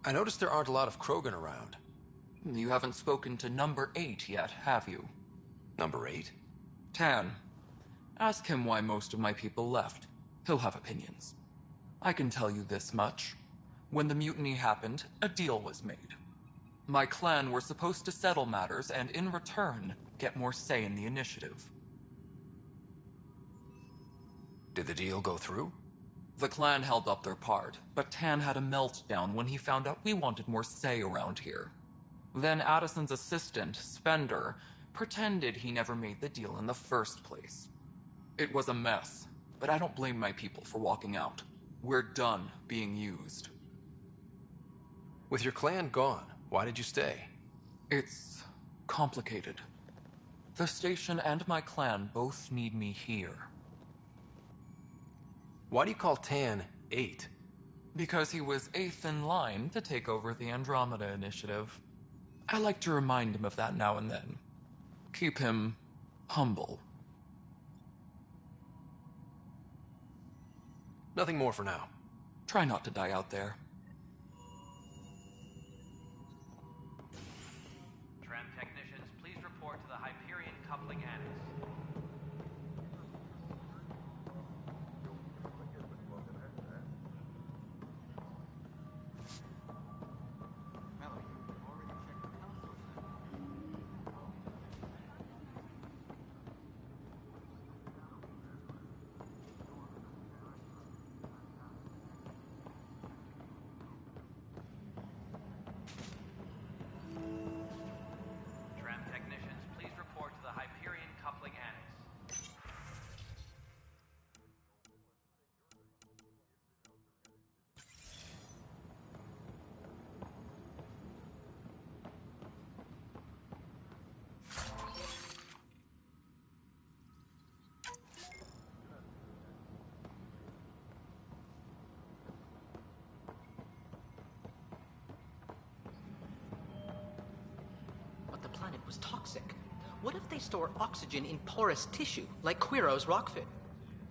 I noticed there aren't a lot of Krogan around. You haven't spoken to number 8 yet, have you? Number 8? Tan. Ask him why most of my people left. He'll have opinions. I can tell you this much. When the mutiny happened, a deal was made. My clan were supposed to settle matters and, in return, get more say in the initiative. Did the deal go through? The clan held up their part, but Tan had a meltdown when he found out we wanted more say around here. Then Addison's assistant, Spender, pretended he never made the deal in the first place. It was a mess, but I don't blame my people for walking out. We're done being used. With your clan gone, why did you stay? It's complicated. The station and my clan both need me here. Why do you call Tan 8? Because he was 8th in line to take over the Andromeda Initiative. I like to remind him of that now and then. Keep him humble. Nothing more for now. Try not to die out there. Tram technicians, please report to the Hyperion Coupling Annex. Tram technicians, please report to the Hyperion Coupling Annex. But the planet was toxic. What if they store oxygen in porous tissue, like Quiro's rockfit?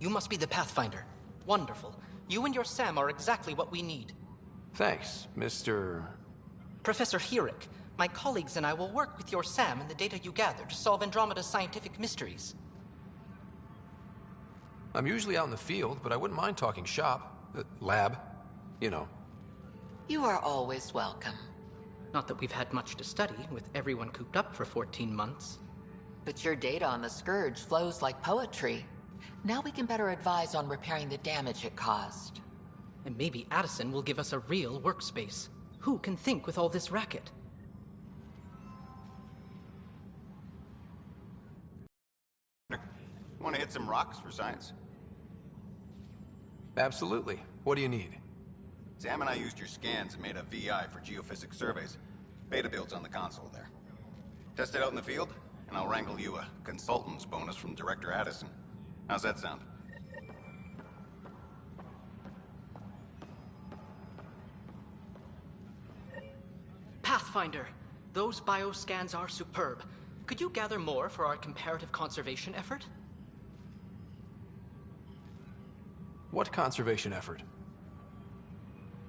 You must be the Pathfinder. Wonderful. You and your Sam are exactly what we need. Thanks, Mr. Professor Herrick, my colleagues and I will work with your Sam and the data you gather to solve Andromeda's scientific mysteries. I'm usually out in the field, but I wouldn't mind talking shop. Lab. You know. You are always welcome. Not that we've had much to study, with everyone cooped up for 14 months. But your data on the Scourge flows like poetry. Now we can better advise on repairing the damage it caused. And maybe Addison will give us a real workspace. Who can think with all this racket? Want to hit some rocks for science? Absolutely. What do you need? Sam and I used your scans and made a VI for geophysics surveys. Beta builds on the console there. Test it out in the field, and I'll wrangle you a consultant's bonus from Director Addison. How's that sound? Pathfinder, those bioscans are superb. Could you gather more for our comparative conservation effort? What conservation effort?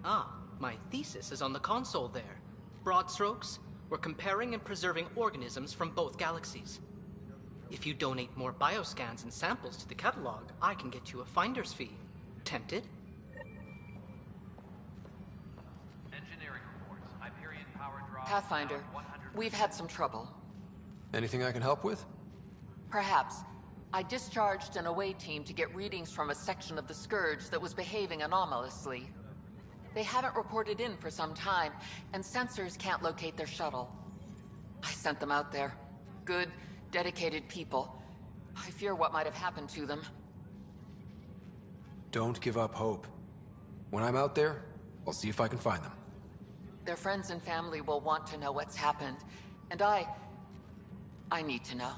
Ah, my thesis is on the console there. Broad strokes, we're comparing and preserving organisms from both galaxies. If you donate more bioscans and samples to the catalog, I can get you a finder's fee. Tempted? Engineering reports. Hyperion power draw. Pathfinder, 100%. we've had some trouble. Anything I can help with? Perhaps. I discharged an away team to get readings from a section of the Scourge that was behaving anomalously. They haven't reported in for some time, and sensors can't locate their shuttle. I sent them out there. Good, dedicated people. I fear what might have happened to them. Don't give up hope. When I'm out there, I'll see if I can find them. Their friends and family will want to know what's happened, and I need to know.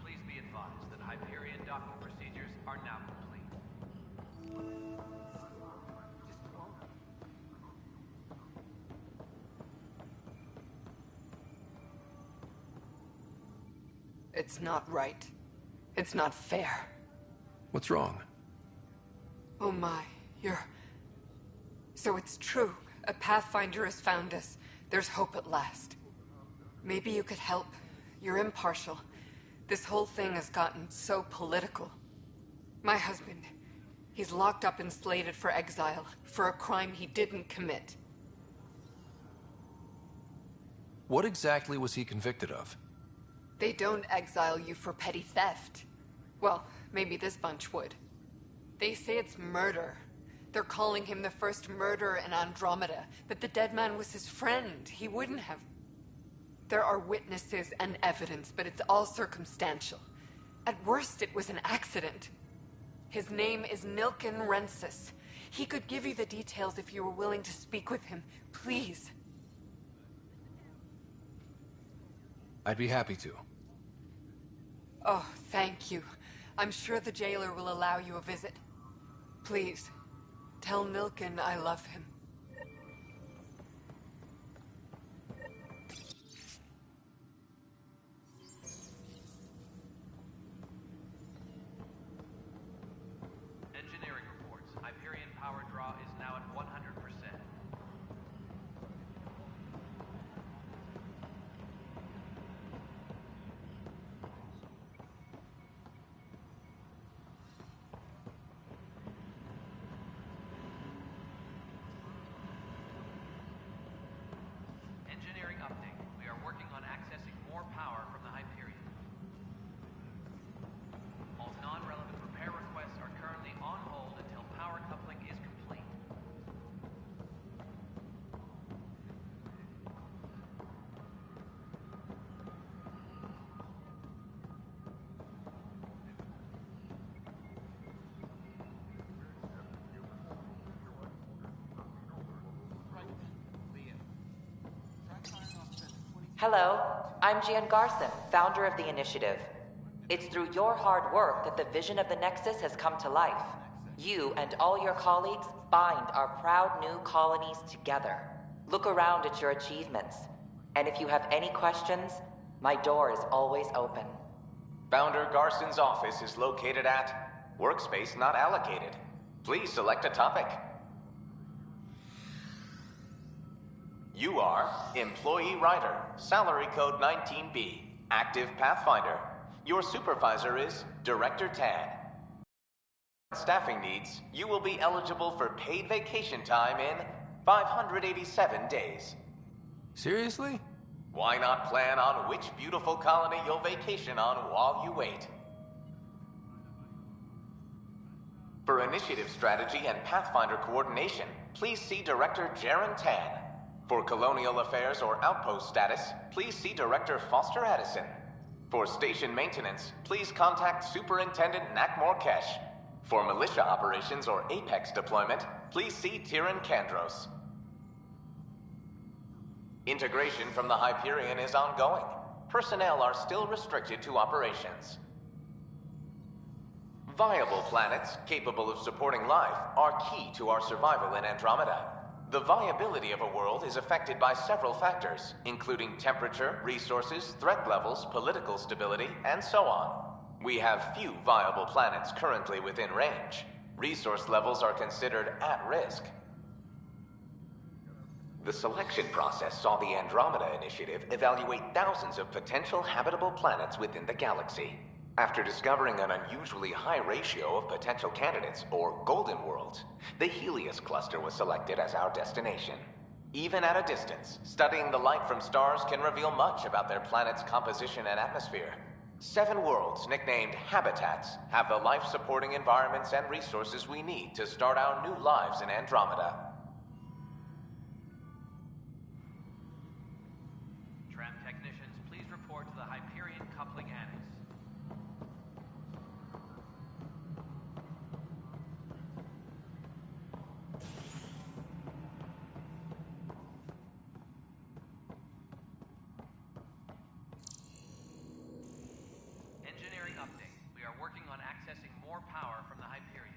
Please be advised that Hyperion docking procedures are now complete. It's not right. It's not fair. What's wrong? Oh my, So it's true. A Pathfinder has found us. There's hope at last. Maybe you could help. You're impartial. This whole thing has gotten so political. My husband, he's locked up and slated for exile for a crime he didn't commit. What exactly was he convicted of? They don't exile you for petty theft. Well, maybe this bunch would. They say it's murder. They're calling him the first murderer in Andromeda, but the dead man was his friend. He wouldn't have... There are witnesses and evidence, but it's all circumstantial. At worst, it was an accident. His name is Nilken Rensis. He could give you the details if you were willing to speak with him. Please. I'd be happy to. Oh, thank you. I'm sure the jailer will allow you a visit. Please, tell Nilken I love him. Engineering reports. Hyperion power draw is now at 100%. Engineering update. We are working on accessing more power from the Hyperion. All non-relevant repair requests are currently on hold until power coupling is complete. Hello, I'm Gian Garson, founder of the initiative. It's through your hard work that the vision of the Nexus has come to life. You and all your colleagues bind our proud new colonies together. Look around at your achievements. And if you have any questions, my door is always open. Founder Garson's office is located at Workspace Not Allocated. Please select a topic. You are Employee Writer, Salary Code 19B, Active Pathfinder. Your supervisor is Director Tan. Staffing needs, you will be eligible for paid vacation time in 587 days. Seriously? Why not plan on which beautiful colony you'll vacation on while you wait? For initiative strategy and Pathfinder coordination, please see Director Jaren Tan. For colonial affairs or outpost status, please see Director Foster Addison. For station maintenance, please contact Superintendent Nakmor Kesh. For militia operations or Apex deployment, please see Tyran Kandros. Integration from the Hyperion is ongoing. Personnel are still restricted to operations. Viable planets capable of supporting life are key to our survival in Andromeda. The viability of a world is affected by several factors, including temperature, resources, threat levels, political stability, and so on. We have few viable planets currently within range. Resource levels are considered at risk. The selection process saw the Andromeda Initiative evaluate thousands of potential habitable planets within the galaxy. After discovering an unusually high ratio of potential candidates, or golden worlds, the Helios cluster was selected as our destination. Even at a distance, studying the light from stars can reveal much about their planet's composition and atmosphere. 7 worlds, nicknamed habitats, have the life-supporting environments and resources we need to start our new lives in Andromeda. Tram technicians, please report to the Hyperion coupling annex. Engineering update. We are working on accessing more power from the Hyperion.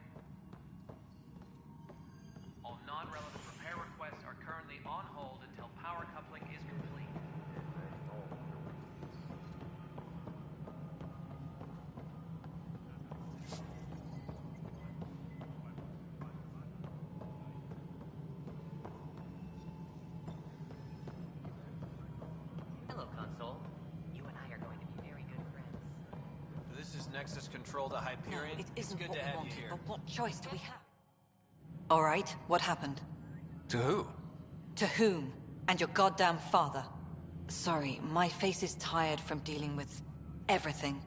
All non Nexus control to Hyperion, No, it it's isn't good what to we have you wanted, here. but what choice do we have? All right, what happened? To who? To whom? And your goddamn father. Sorry, my face is tired from dealing with everything.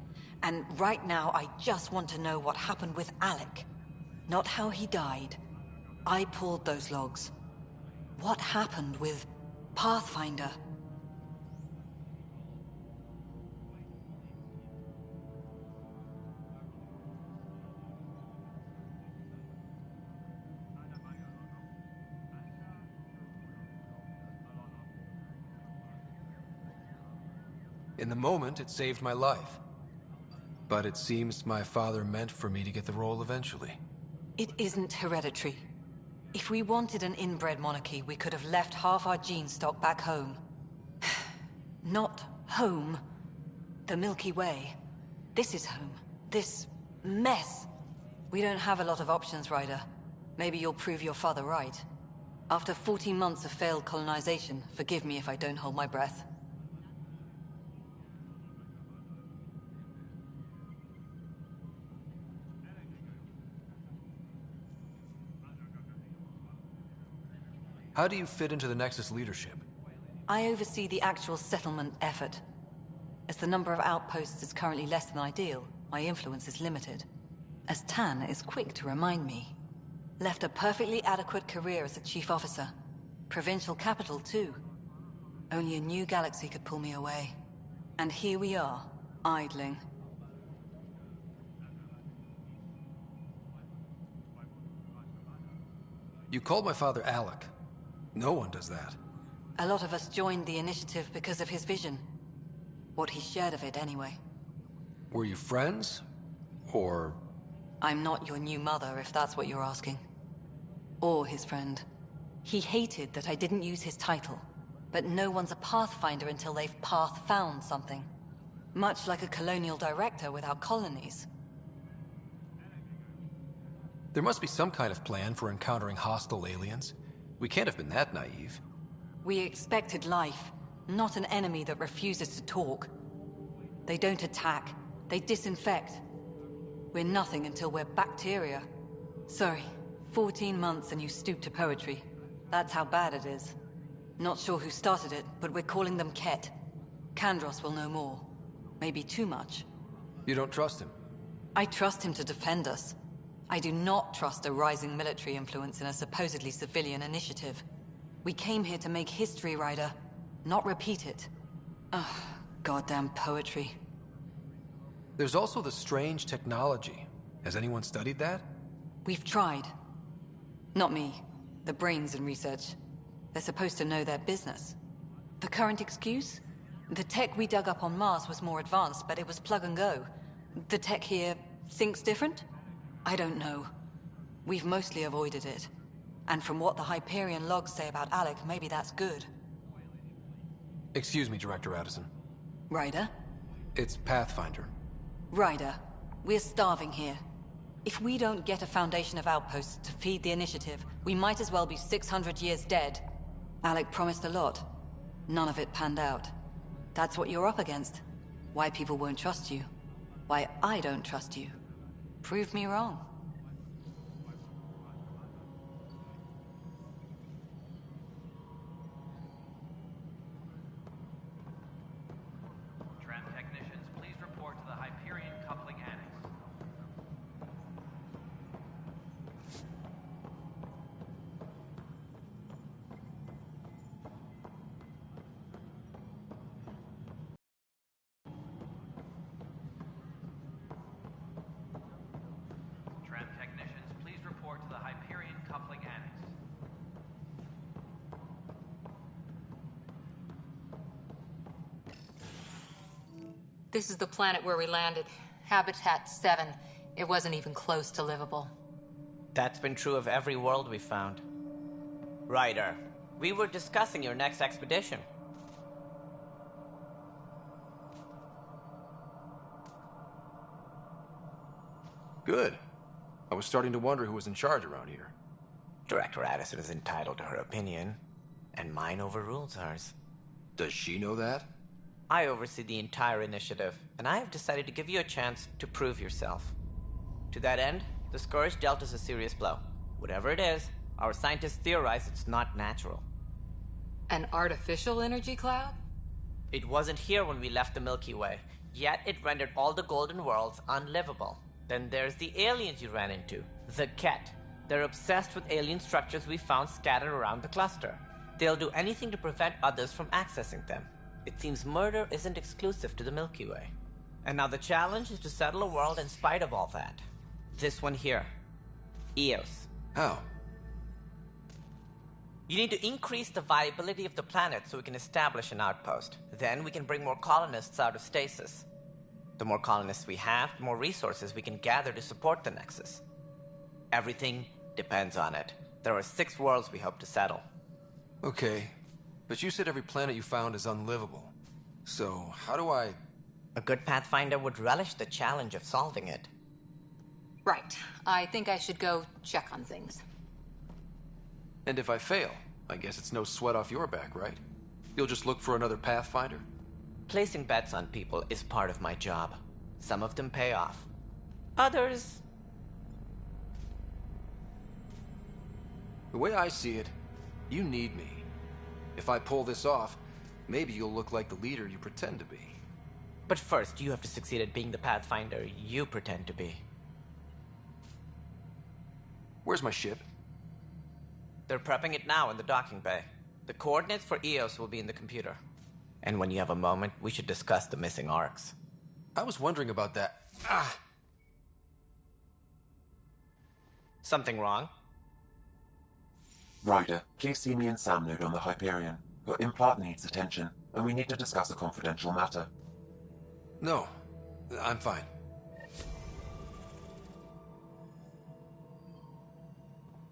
And right now, I just want to know what happened with Alec. Not how he died. I pulled those logs. What happened with Pathfinder? In the moment, it saved my life. But it seems my father meant for me to get the role eventually. It isn't hereditary. If we wanted an inbred monarchy, we could have left half our gene stock back home. Not home. The Milky Way. This is home. This mess. We don't have a lot of options, Ryder. Maybe you'll prove your father right. After 14 months of failed colonization, forgive me if I don't hold my breath. How do you fit into the Nexus leadership? I oversee the actual settlement effort. As the number of outposts is currently less than ideal, my influence is limited. As Tan is quick to remind me. Left a perfectly adequate career as a chief officer. Provincial capital, too. Only a new galaxy could pull me away. And here we are, idling. You called my father Alec. No one does that. A lot of us joined the initiative because of his vision. What he shared of it, anyway. Were you friends? Or... I'm not your new mother, if that's what you're asking. Or his friend. He hated that I didn't use his title. But no one's a Pathfinder until they've path-found something. Much like a colonial director without colonies. There must be some kind of plan for encountering hostile aliens. We can't have been that naive. We expected life, not an enemy that refuses to talk. They don't attack, they disinfect. We're nothing until we're bacteria. Sorry, 14 months and you stoop to poetry. That's how bad it is. Not sure who started it, but we're calling them Ket. Kandros will know more. Maybe too much. You don't trust him? I trust him to defend us. I do not trust a rising military influence in a supposedly civilian initiative. We came here to make history, Ryder, not repeat it. Ugh, goddamn poetry. There's also the strange technology. Has anyone studied that? We've tried. Not me. The brains in research. They're supposed to know their business. The current excuse? The tech we dug up on Mars was more advanced, but it was plug and go. The tech here thinks different? I don't know. We've mostly avoided it. And from what the Hyperion logs say about Alec, maybe that's good. Excuse me, Director Addison. Ryder? It's Pathfinder. Ryder, we're starving here. If we don't get a foundation of outposts to feed the initiative, we might as well be 600 years dead. Alec promised a lot. None of it panned out. That's what you're up against. Why people won't trust you. Why I don't trust you. Prove me wrong. Tram technicians, please report to the Hyperion coupling annex. Tram technicians, please report to the Hyperion coupling annex. This is the planet where we landed. Habitat 7. It wasn't even close to livable. That's been true of every world we found. Ryder, we were discussing your next expedition. Good. I was starting to wonder who was in charge around here. Director Addison is entitled to her opinion, and mine overrules hers. Does she know that? I oversee the entire initiative, and I have decided to give you a chance to prove yourself. To that end, the Scourge dealt us a serious blow. Whatever it is, our scientists theorize it's not natural. An artificial energy cloud? It wasn't here when we left the Milky Way, yet it rendered all the Golden Worlds unlivable. Then there's the aliens you ran into, the Ket. They're obsessed with alien structures we found scattered around the cluster. They'll do anything to prevent others from accessing them. It seems murder isn't exclusive to the Milky Way. And now the challenge is to settle a world in spite of all that. This one here. Eos. How? You need to increase the viability of the planet so we can establish an outpost. Then we can bring more colonists out of stasis. The more colonists we have, the more resources we can gather to support the Nexus. Everything depends on it. There are 6 worlds we hope to settle. Okay, but you said every planet you found is unlivable. So, how do I... A good Pathfinder would relish the challenge of solving it. Right. I think I should go check on things. And if I fail, I guess it's no sweat off your back, right? You'll just look for another Pathfinder? Placing bets on people is part of my job. Some of them pay off. Others... The way I see it, you need me. If I pull this off, maybe you'll look like the leader you pretend to be. But first, you have to succeed at being the Pathfinder you pretend to be. Where's my ship? They're prepping it now in the docking bay. The coordinates for Eos will be in the computer. And when you have a moment, we should discuss the missing arcs. I was wondering about that. Something wrong? Ryder, please see me and Sam Node on the Hyperion. Your implant needs attention, and we need to discuss a confidential matter. No, I'm fine.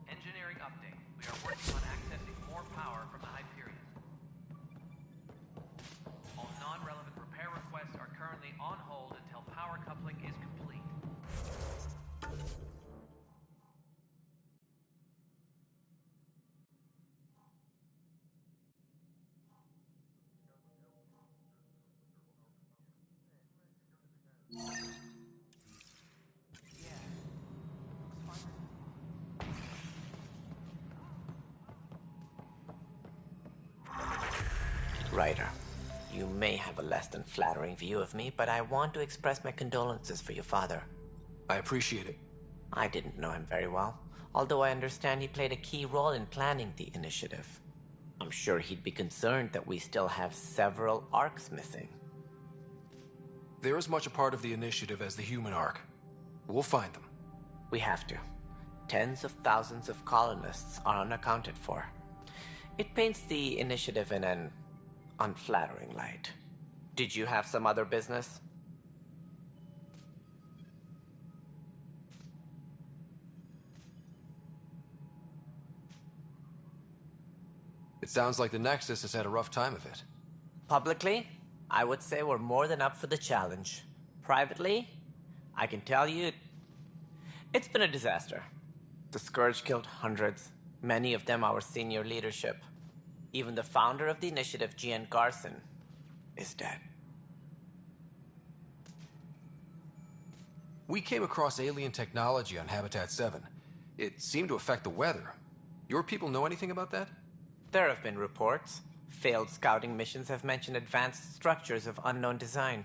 Engineering update. We are working on accessing more power from the Hyperion. All non-relevant repair requests are currently on hold until power coupling is complete. Ryder, you may have a less than flattering view of me, but I want to express my condolences for your father. I appreciate it. I didn't know him very well, although I understand he played a key role in planning the initiative. I'm sure he'd be concerned that we still have several arcs missing. They're as much a part of the initiative as the human arc. We'll find them. We have to. Tens of thousands of colonists are unaccounted for. It paints the initiative in an unflattering light. Did you have some other business? It sounds like the Nexus has had a rough time of it. Publicly, I would say we're more than up for the challenge. Privately, I can tell you, it's been a disaster. The Scourge killed hundreds, many of them our senior leadership. Even the founder of the initiative, Gian Garson, is dead. We came across alien technology on Habitat 7. It seemed to affect the weather. Your people know anything about that? There have been reports. Failed scouting missions have mentioned advanced structures of unknown design.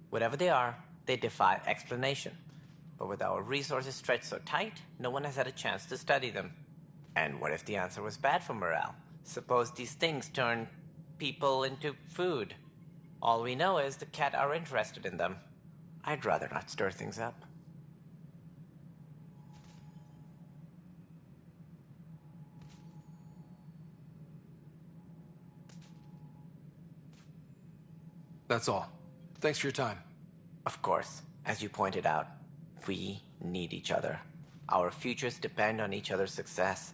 Whatever they are, they defy explanation. But with our resources stretched so tight, no one has had a chance to study them. And what if the answer was bad for morale? Suppose these things turn people into food. All we know is the Ket are interested in them. I'd rather not stir things up. That's all. Thanks for your time. Of course, as you pointed out, we need each other. Our futures depend on each other's success.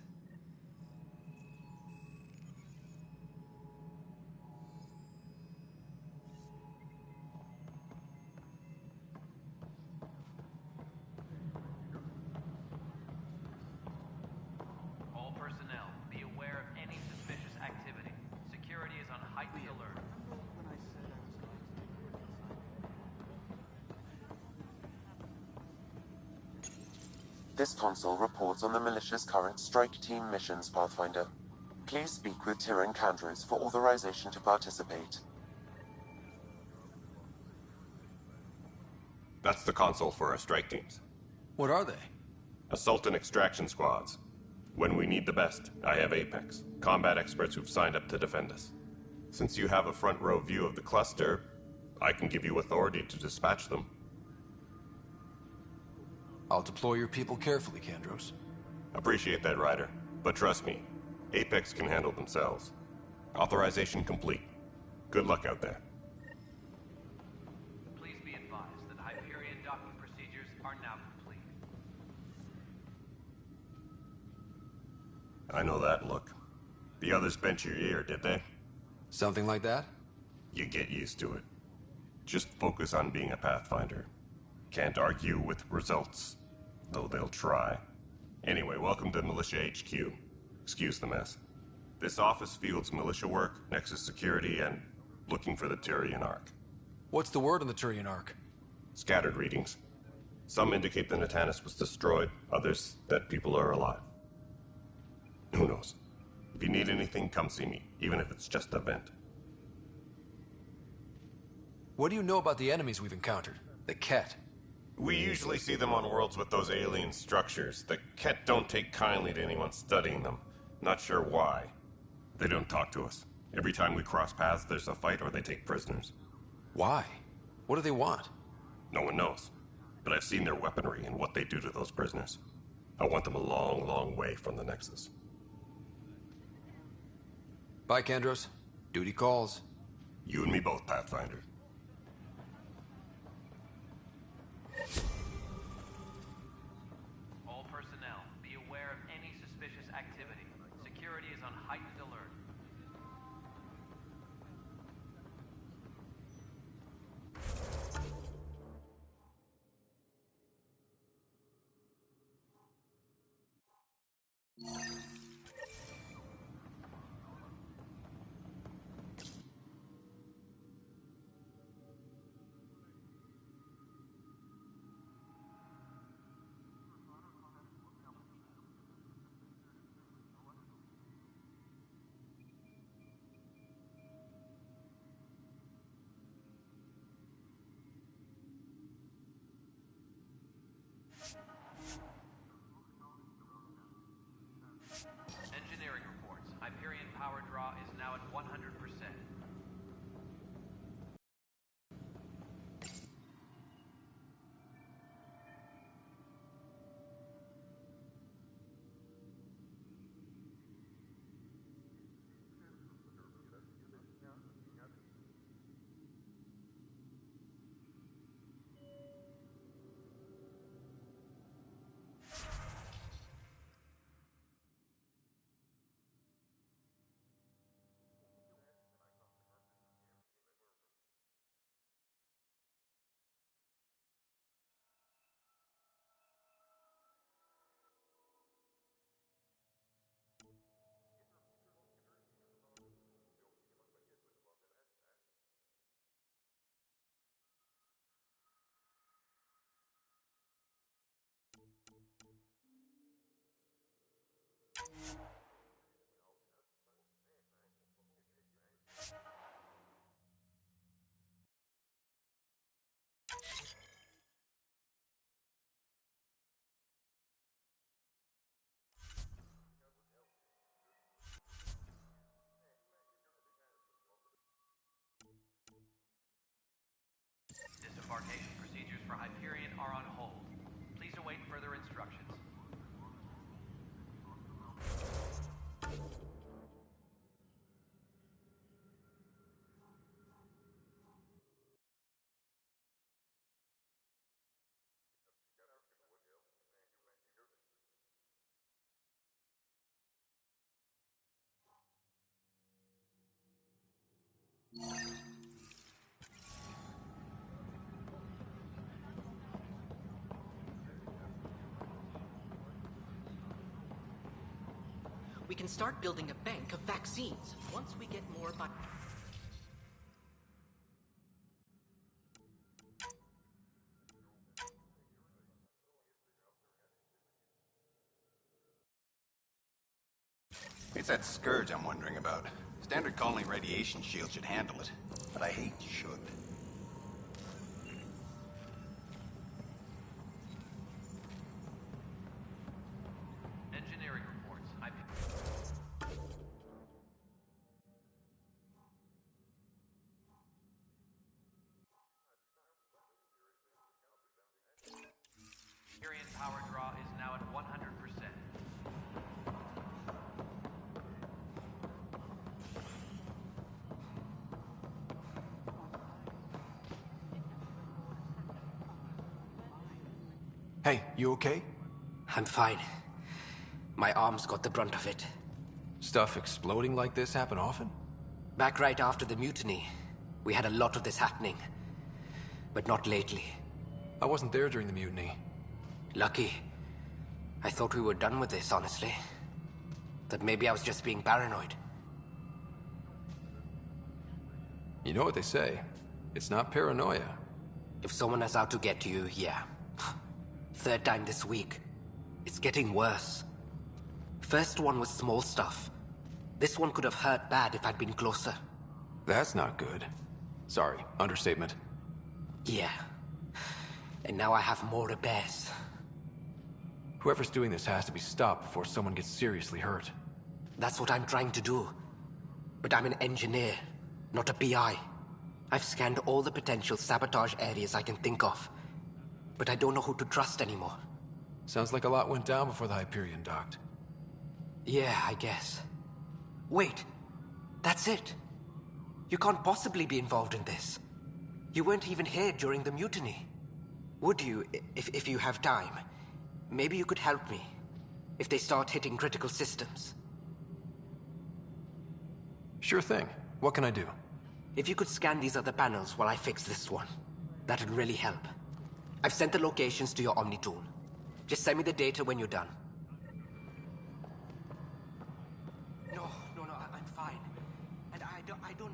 All personnel, be aware of any suspicious activity. Security is on heightened alert. Remember when I said I was going This console reports on the militia's current strike team missions, Pathfinder. Please speak with Tyrion Candros for authorization to participate. That's the console for our strike teams. What are they? Assault and extraction squads. When we need the best, I have Apex, combat experts who've signed up to defend us. Since you have a front row view of the cluster, I can give you authority to dispatch them. I'll deploy your people carefully, Candros. Appreciate that, Ryder. But trust me, Apex can handle themselves. Authorization complete. Good luck out there. Please be advised that Hyperion docking procedures are now complete. I know that look. The others bent your ear, did they? Something like that? You get used to it. Just focus on being a Pathfinder. Can't argue with results, though they'll try. Anyway, welcome to Militia HQ. Excuse the mess. This office fields militia work, Nexus security, and looking for the Tyrion Ark. What's the word on the Tyrion Ark? Scattered readings. Some indicate the Natanus was destroyed, others that people are alive. Who knows? If you need anything, come see me, even if it's just a vent. What do you know about the enemies we've encountered? The Ket? We usually see them on worlds with those alien structures. The Ket don't take kindly to anyone studying them. Not sure why. They don't talk to us. Every time we cross paths, there's a fight or they take prisoners. Why? What do they want? No one knows. But I've seen their weaponry and what they do to those prisoners. I want them a long, long way from the Nexus. Bye, Candros. Duty calls. You and me both, Pathfinder. All personnel, be aware of any suspicious activity. Security is on heightened alert. Engineering reports. Hyperion power draw is now at 100%. Disembarkation procedures for Hyperion are on hold. Please await further instructions. We can start building a bank of vaccines once we get more bi- It's that scourge I'm wondering about. Standard colony radiation shield should handle it, but I hate should. Engineering reports. Hyperion power draw is now at 100%. Hey, you okay? I'm fine. My arms got the brunt of it. Stuff exploding like this happen often? Back right after the mutiny, we had a lot of this happening. But not lately. I wasn't there during the mutiny. Lucky. I thought we were done with this, honestly. That maybe I was just being paranoid. You know what they say. It's not paranoia. If someone is out to get you, yeah. Third time this week. It's getting worse. First one was small stuff. This one could have hurt bad if I'd been closer. That's not good. Sorry, understatement. Yeah. And now I have more repairs. Whoever's doing this has to be stopped before someone gets seriously hurt. That's what I'm trying to do. But I'm an engineer, not a PI. I've scanned all the potential sabotage areas I can think of. But I don't know who to trust anymore. Sounds like a lot went down before the Hyperion docked. Yeah, I guess. Wait, that's it. You can't possibly be involved in this. You weren't even here during the mutiny. Would you, if you have time? Maybe you could help me. If they start hitting critical systems. Sure thing. What can I do? If you could scan these other panels while I fix this one, that'd really help. I've sent the locations to your Omni tool. Just send me the data when you're done. No, I'm fine. And I don't...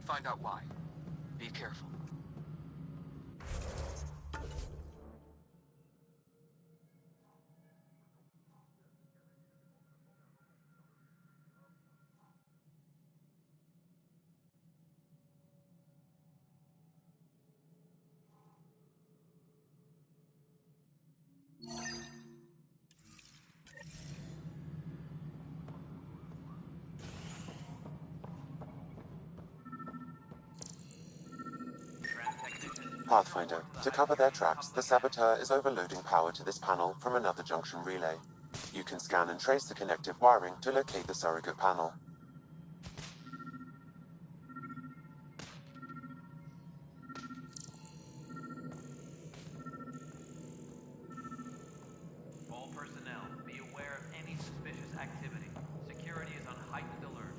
Find out why. Be careful. Pathfinder, to cover their tracks, the Saboteur is overloading power to this panel from another junction relay. You can scan and trace the connective wiring to locate the surrogate panel. All personnel, be aware of any suspicious activity. Security is on heightened alert.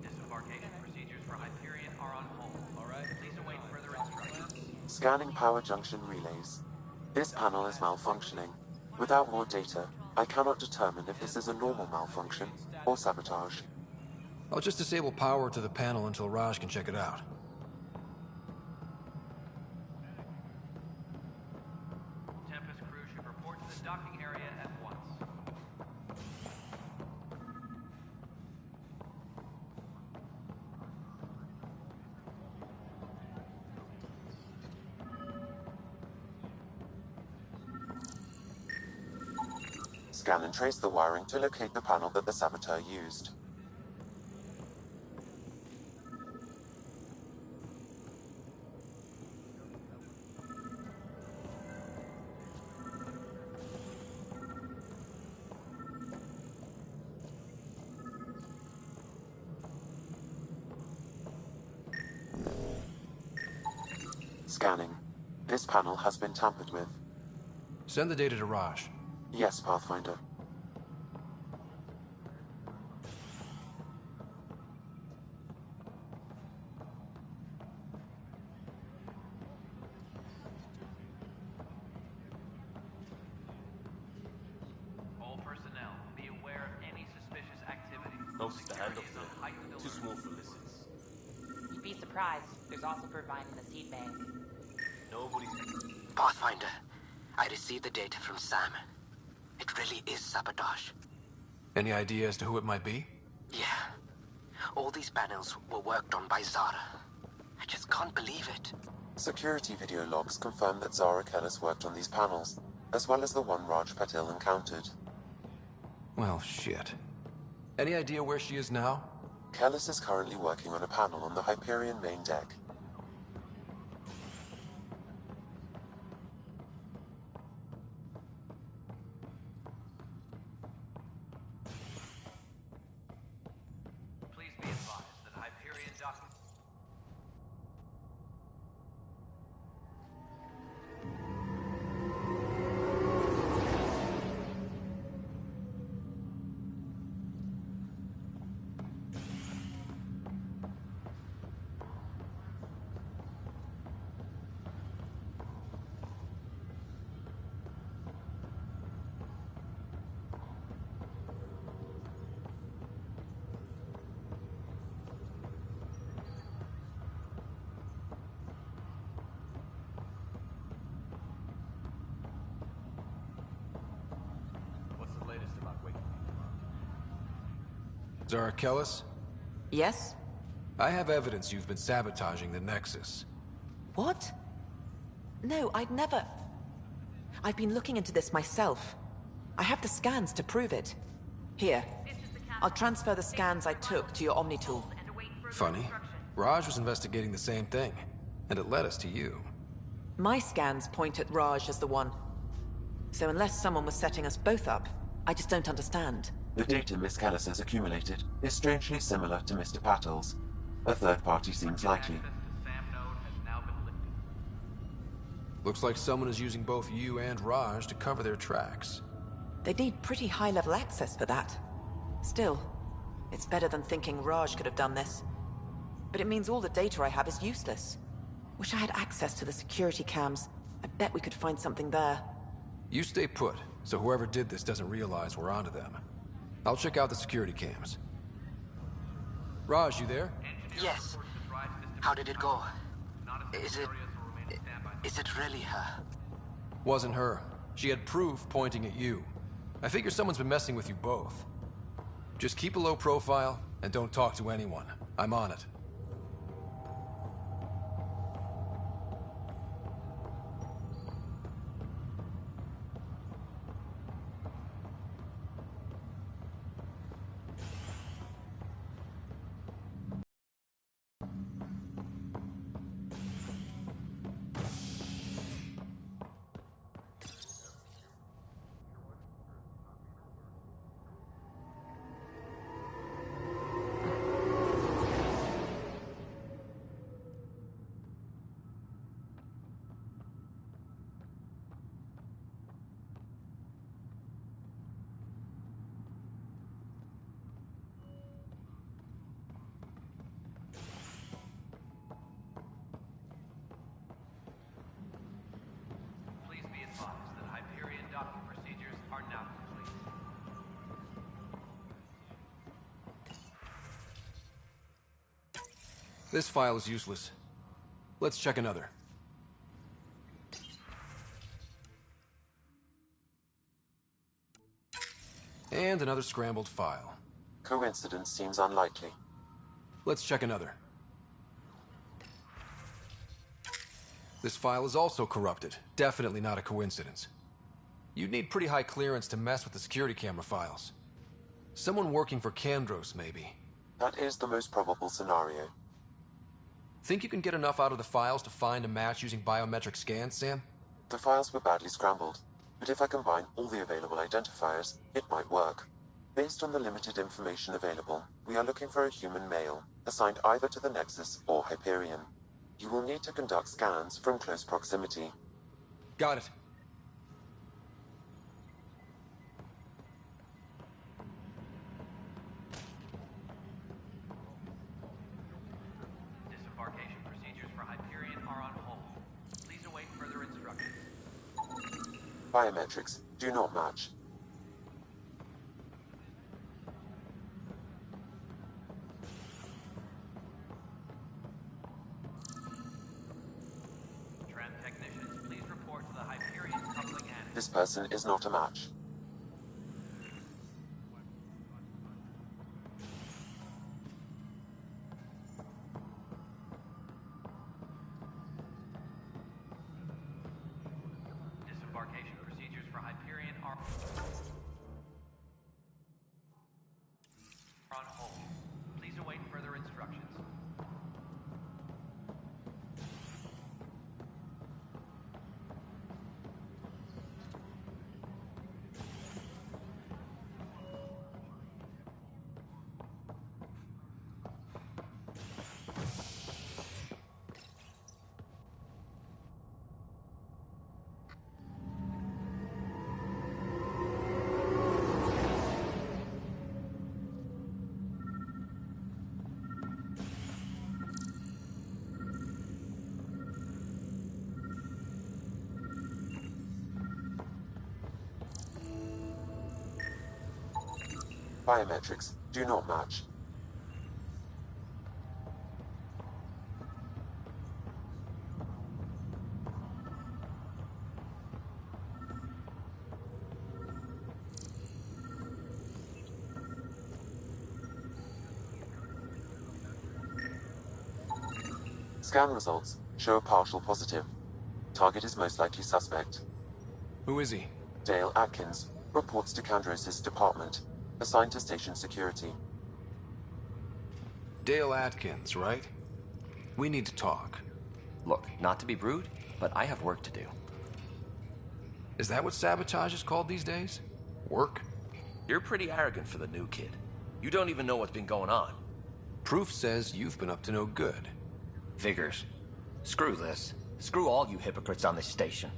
Disembarkation procedures for Hyperion are on hold. All right. Please await further instructions. Scanning power junction relays. This panel is malfunctioning. Without more data, I cannot determine if this is a normal malfunction or sabotage. I'll just disable power to the panel until Raj can check it out. Tempest crew should report to the docking area at once. Scan and trace the wiring to locate the panel that the Saboteur used. Scanning. This panel has been tampered with. Send the data to Raj. Yes, Pathfinder. All personnel, be aware of any suspicious activity. No stand up Security is on there. heightened Too alert. small for listens. You'd be surprised. There's also provide in the seed bank. Nobody. Pathfinder, I received the data from Sam. It really is sabotage. Any idea as to who it might be? Yeah. All these panels were worked on by Zara. I just can't believe it. Security video logs confirm that Zara Kellis worked on these panels, as well as the one Raj Patil encountered. Well, shit. Any idea where she is now? Kellis is currently working on a panel on the Hyperion main deck. Please be advised that Hyperion docking. What's the latest about waking me tomorrow? Zara Kellis? Yes? I have evidence you've been sabotaging the Nexus. What? No, I'd never... I've been looking into this myself. I have the scans to prove it. Here. I'll transfer the scans I took to your Omni tool. Funny. Raj was investigating the same thing, and it led us to you. My scans point at Raj as the one. So unless someone was setting us both up, I just don't understand. The data Miss Kellis has accumulated is strangely similar to Mr. Patel's. A third party seems likely. Looks like someone is using both you and Raj to cover their tracks. They need pretty high-level access for that. Still, it's better than thinking Raj could have done this. But it means all the data I have is useless. Wish I had access to the security cams. I bet we could find something there. You stay put, so whoever did this doesn't realize we're onto them. I'll check out the security cams. Raj, you there? Yes. How did it go? Is it really her? Wasn't her. She had proof pointing at you. I figure someone's been messing with you both. Just keep a low profile, and don't talk to anyone. I'm on it. This file is useless. Let's check another. And another scrambled file. Coincidence seems unlikely. Let's check another. This file is also corrupted. Definitely not a coincidence. You'd need pretty high clearance to mess with the security camera files. Someone working for Kandros, maybe. That is the most probable scenario. Think you can get enough out of the files to find a match using biometric scans, Sam? The files were badly scrambled, but if I combine all the available identifiers, it might work. Based on the limited information available, we are looking for a human male, assigned either to the Nexus or Hyperion. You will need to conduct scans from close proximity. Got it. Disembarkation procedures for Hyperion are on hold. Please await further instructions. Biometrics do not match. Tram technicians, please report to the Hyperion coupling annex. This person is not a match. Disembarkation procedures for Hyperion are on hold. Please await further instructions. Biometrics do not match. Scan results show a partial positive. Target is most likely suspect. Who is he? Dale Atkins reports to Kandros' department, assigned to station security. Dale Atkins, right? We need to talk. Look, not to be rude, but I have work to do. Is that what sabotage is called these days? Work? You're pretty arrogant for the new kid. You don't even know what's been going on. Proof says you've been up to no good. Figures. Screw this. Screw all you hypocrites on this station.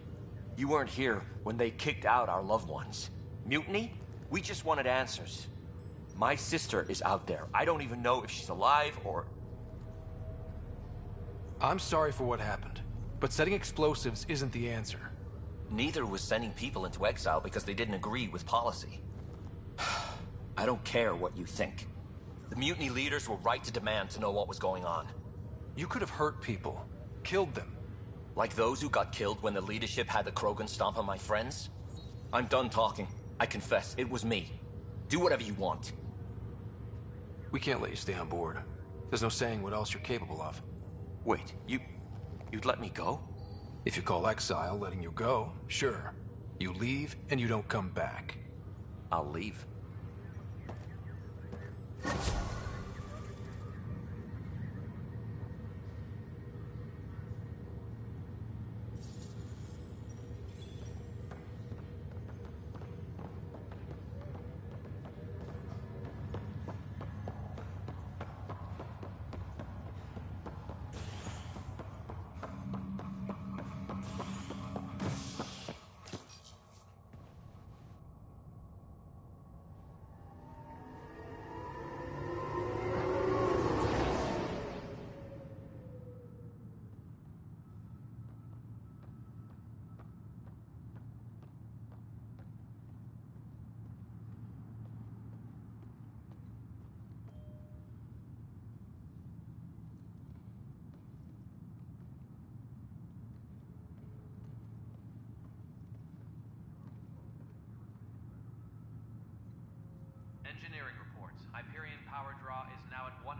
You weren't here when they kicked out our loved ones. Mutiny? We just wanted answers. My sister is out there. I don't even know if she's alive or... I'm sorry for what happened, but setting explosives isn't the answer. Neither was sending people into exile because they didn't agree with policy. I don't care what you think. The mutiny leaders were right to demand to know what was going on. You could have hurt people, killed them. Like those who got killed when the leadership had the Krogan stomp on my friends? I'm done talking. I confess, it was me. Do whatever you want. We can't let you stay on board. There's no saying what else you're capable of. Wait, you'd let me go? If you call exile letting you go, sure. You leave and you don't come back. I'll leave. engineering reports. Hyperion power draw is now at 100%.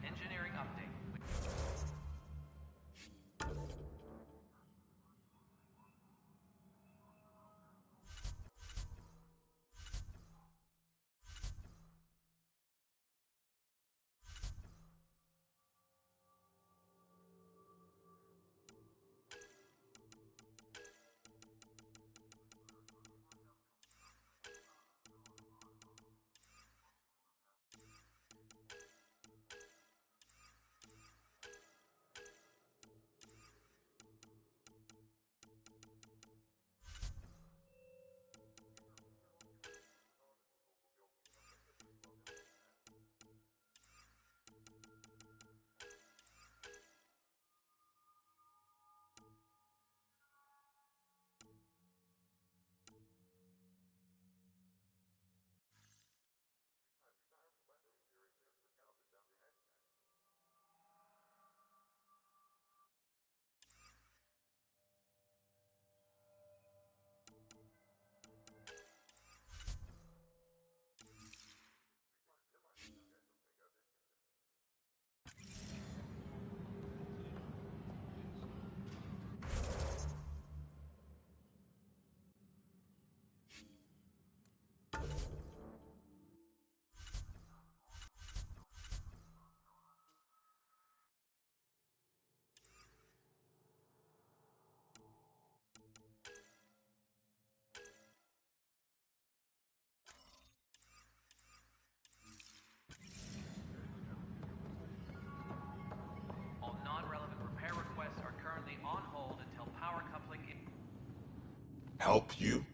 Engineering update. All non-relevant repair requests are currently on hold until power coupling is... Help you?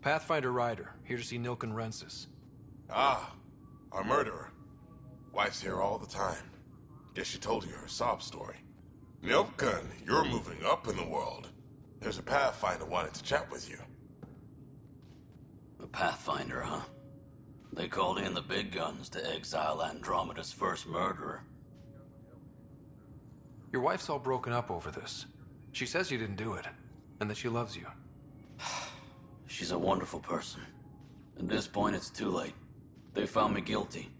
Pathfinder Ryder, here to see Nilken Rensis. Ah, our murderer. Wife's here all the time. Guess she told you her sob story. Nilken, you're moving up in the world. There's a Pathfinder wanting to chat with you. A Pathfinder, huh? They called in the big guns to exile Andromeda's first murderer. Your wife's all broken up over this. She says you didn't do it, and that she loves you. She's a wonderful person. At this point, it's too late. They found me guilty.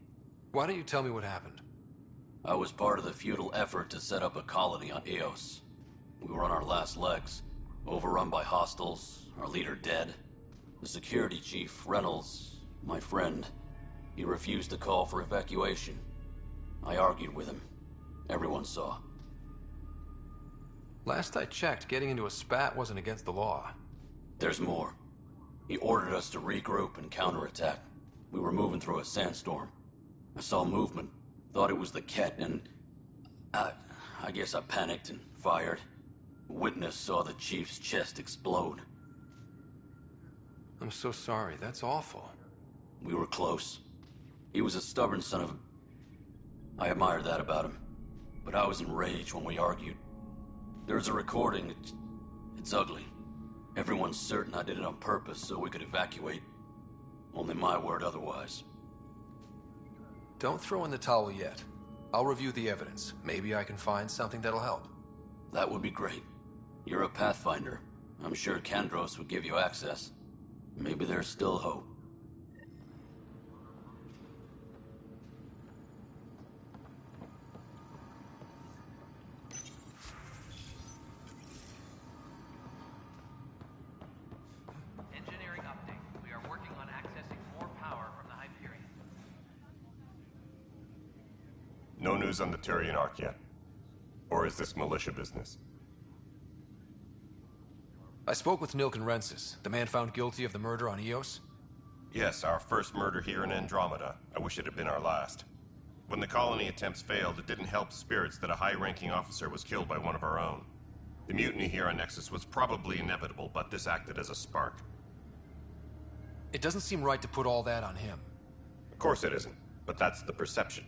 Why don't you tell me what happened? I was part of the futile effort to set up a colony on Eos. We were on our last legs, overrun by hostiles, our leader dead. The security chief, Reynolds, my friend, he refused to call for evacuation. I argued with him. Everyone saw. Last I checked, getting into a spat wasn't against the law. There's more. He ordered us to regroup and counterattack. We were moving through a sandstorm. I saw movement, thought it was the Ket, and I guess I panicked and fired. Witness saw the chief's chest explode. I'm so sorry, that's awful. We were close. He was a stubborn son of a... I admired that about him. But I was enraged when we argued. There's a recording. It's ugly. Everyone's certain I did it on purpose so we could evacuate. Only my word otherwise. Don't throw in the towel yet. I'll review the evidence. Maybe I can find something that'll help. That would be great. You're a Pathfinder. I'm sure Kandros would give you access. Maybe there's still hope. news on the Turian Arc yet? Or is this militia business? I spoke with Nilken Rensis, the man found guilty of the murder on Eos. Yes, our first murder here in Andromeda. I wish it had been our last. When the colony attempts failed, it didn't help spirits that a high-ranking officer was killed by one of our own. The mutiny here on Nexus was probably inevitable, but this acted as a spark. It doesn't seem right to put all that on him. Of course it isn't, but that's the perception.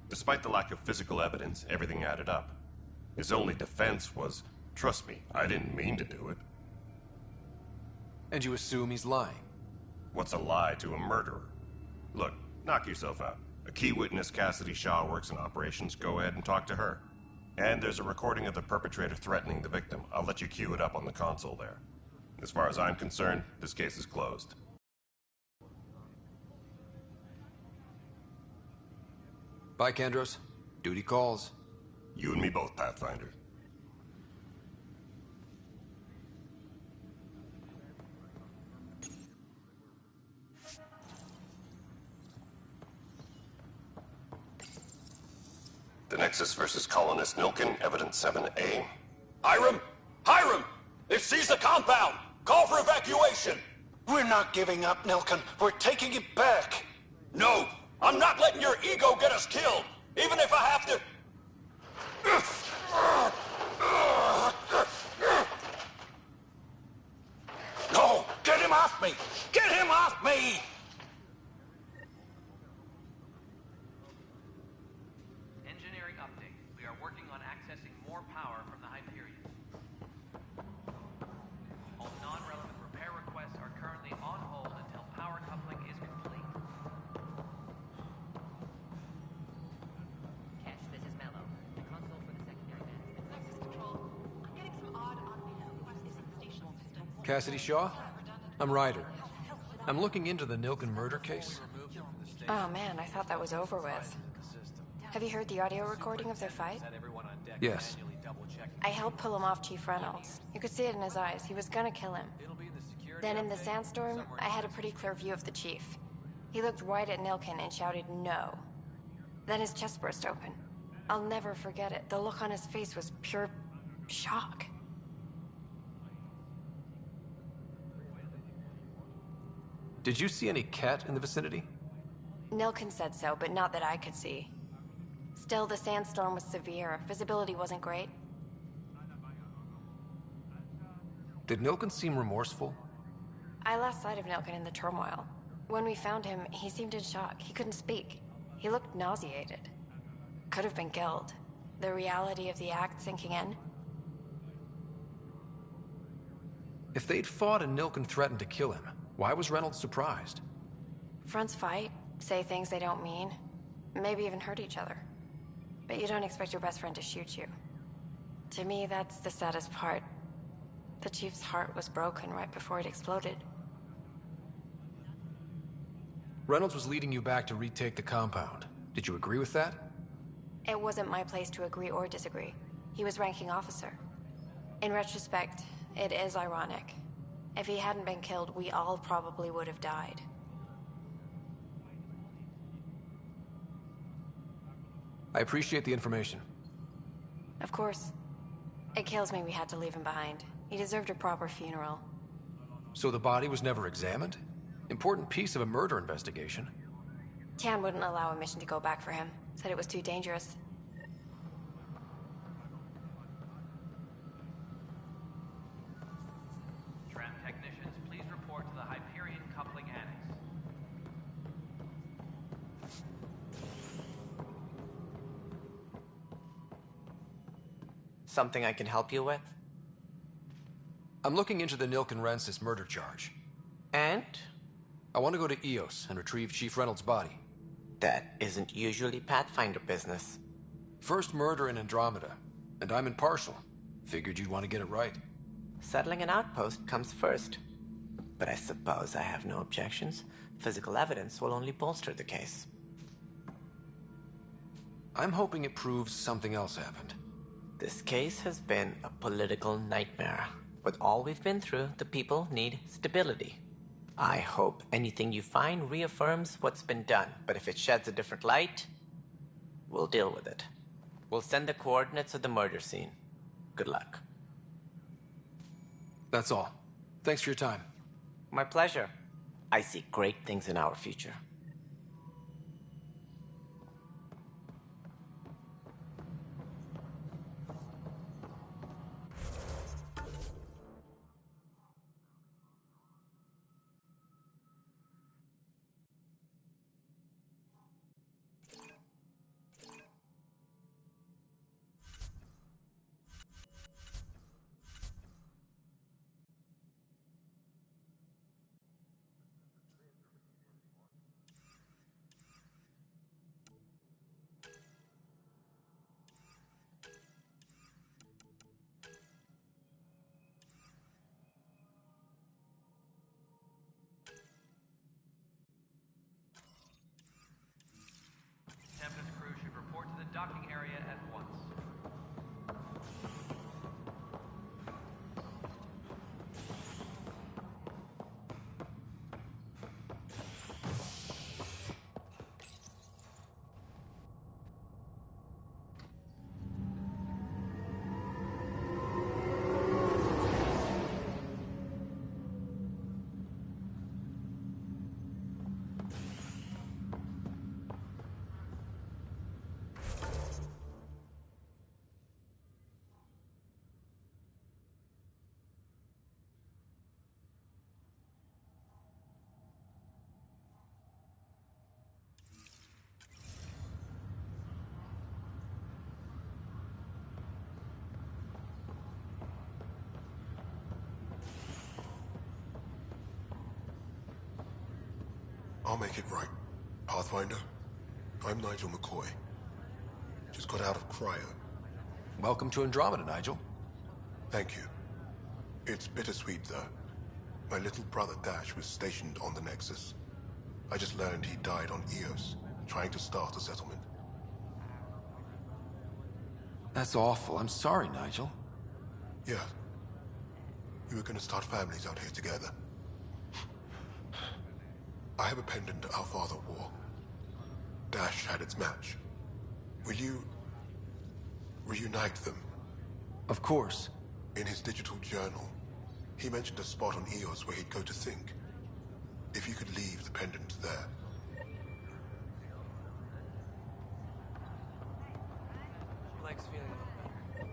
Despite the lack of physical evidence, everything added up. His only defense was, trust me, I didn't mean to do it. And you assume he's lying? What's a lie to a murderer? Look, knock yourself out. A key witness, Cassidy Shaw, works in operations. Go ahead and talk to her. And there's a recording of the perpetrator threatening the victim. I'll let you cue it up on the console there. As far as I'm concerned, this case is closed. Bye, Kandros. Duty calls. You and me both, Pathfinder. The Nexus versus Colonist Nilken, Evidence 7A. Hiram! Hiram! They've seized the compound! Call for evacuation! We're not giving up, Nilken. We're taking it back. No! I'm not letting your ego get us killed! Even if I have to... No! Get him off me! Get him off me! Engineering update. We are working on accessing more power from the Hyperion. All non-relevant repair requests are currently on hold until power coupling is complete. Cash, this is Mello. The console for the secondary management. Nexus Control. I'm getting some odd unknown requests from stational systems. Cassidy Shaw? I'm Ryder. I'm looking into the Nilken murder case. Oh man, I thought that was over with. Have you heard the audio recording of their fight? Yes. I helped pull him off Chief Reynolds. You could see it in his eyes. He was gonna kill him. Then in the sandstorm, I had a pretty clear view of the Chief. He looked right at Nilken and shouted, "No." Then his chest burst open. I'll never forget it. The look on his face was pure shock. Did you see any cat in the vicinity? Nilken said so, but not that I could see. Still, the sandstorm was severe. Visibility wasn't great. Did Nilken seem remorseful? I lost sight of Nilken in the turmoil. When we found him, he seemed in shock. He couldn't speak. He looked nauseated. Could have been killed. The reality of the act sinking in. If they'd fought and Nilken threatened to kill him, why was Reynolds surprised? Fronts fight, say things they don't mean, maybe even hurt each other. But you don't expect your best friend to shoot you. To me, that's the saddest part. The Chief's heart was broken right before it exploded. Reynolds was leading you back to retake the compound. Did you agree with that? It wasn't my place to agree or disagree. He was ranking officer. In retrospect, it is ironic. If he hadn't been killed, we all probably would have died. I appreciate the information. Of course. It kills me we had to leave him behind. He deserved a proper funeral. So the body was never examined? Important piece of a murder investigation. Tian wouldn't allow a mission to go back for him. Said it was too dangerous. Tram technicians, please report to the Hyperion coupling annex. Something I can help you with? I'm looking into the Nilken Rensis murder charge. And? I want to go to Eos and retrieve Chief Reynolds' body. That isn't usually Pathfinder business. First murder in Andromeda, and I'm impartial. Figured you'd want to get it right. Settling an outpost comes first. But I suppose I have no objections. Physical evidence will only bolster the case. I'm hoping it proves something else happened. This case has been a political nightmare. With all we've been through, the people need stability. I hope anything you find reaffirms what's been done, but if it sheds a different light, We'll deal with it. We'll send the coordinates of the murder scene. Good luck. That's all. Thanks for your time. My pleasure. I see great things in our future. Tempest crew should report to the docking area at once. I'll make it right. Pathfinder, I'm Nigel McCoy. Just got out of cryo. Welcome to Andromeda, Nigel. Thank you. It's bittersweet, though. My little brother Dash was stationed on the Nexus. I just learned he died on Eos, trying to start a settlement. That's awful. I'm sorry, Nigel. Yeah. We were gonna start families out here together. I have a pendant our father wore. Dash had its match. Will you reunite them? Of course. In his digital journal, he mentioned a spot on Eos where he'd go to think. If you could leave the pendant there. Blake's feeling a little better.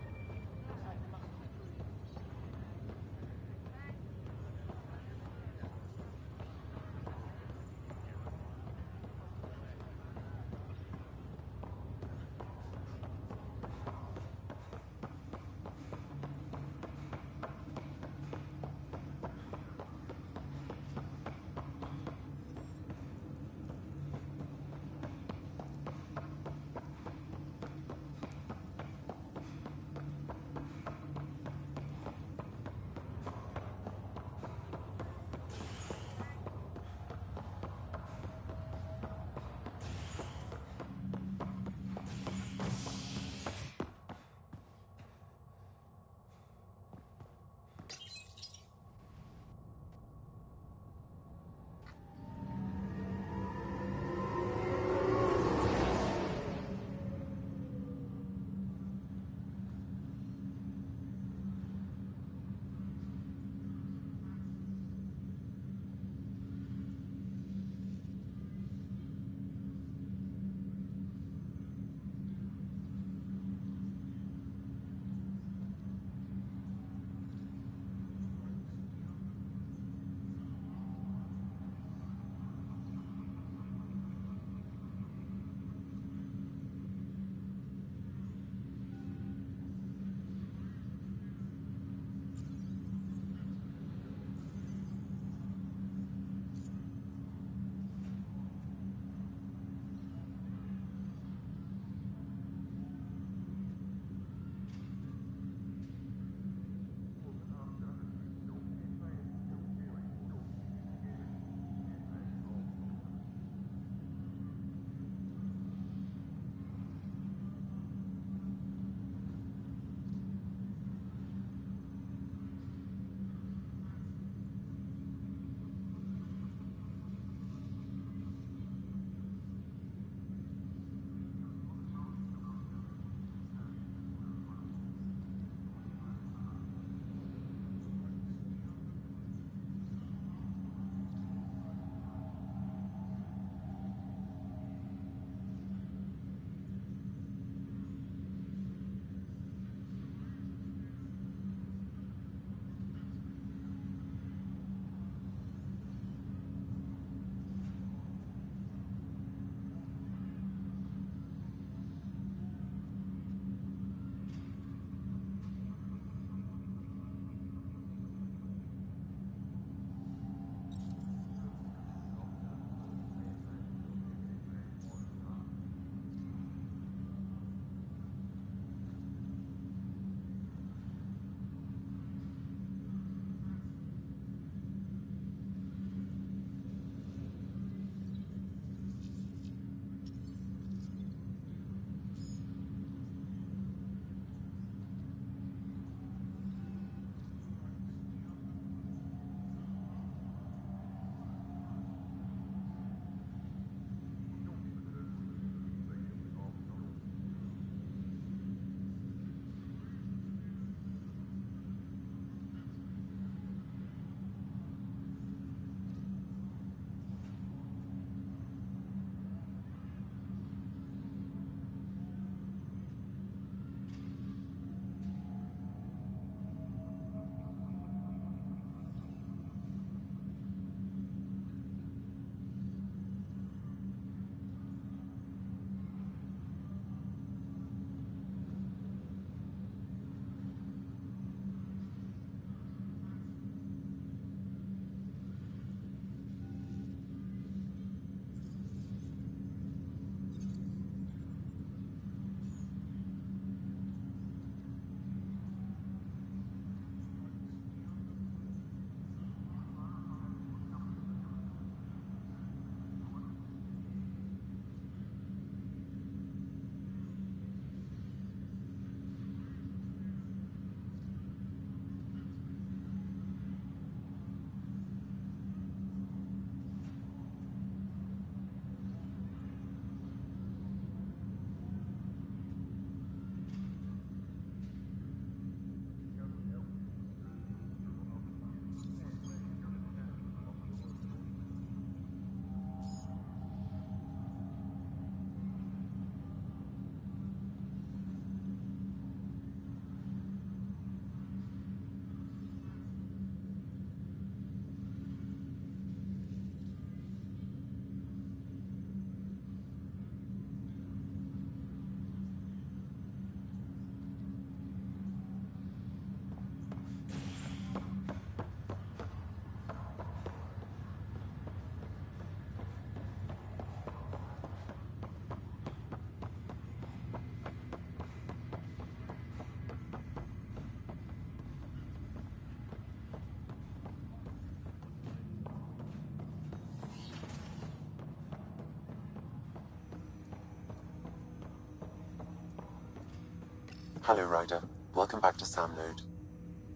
Hello, Ryder. Welcome back to Sam Node.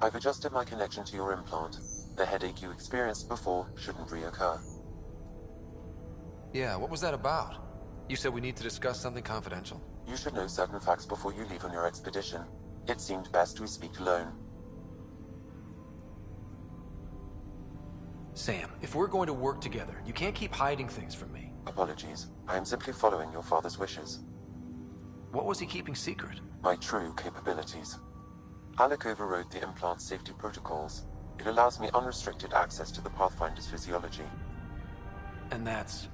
I've adjusted my connection to your implant. The headache you experienced before shouldn't reoccur. Yeah, what was that about? You said we need to discuss something confidential. You should know certain facts before you leave on your expedition. It seemed best we speak alone. Sam, if we're going to work together, you can't keep hiding things from me. Apologies. I am simply following your father's wishes. What was he keeping secret? My true capabilities. Alec overrode the implant's safety protocols. It allows me unrestricted access to the Pathfinder's physiology. And that's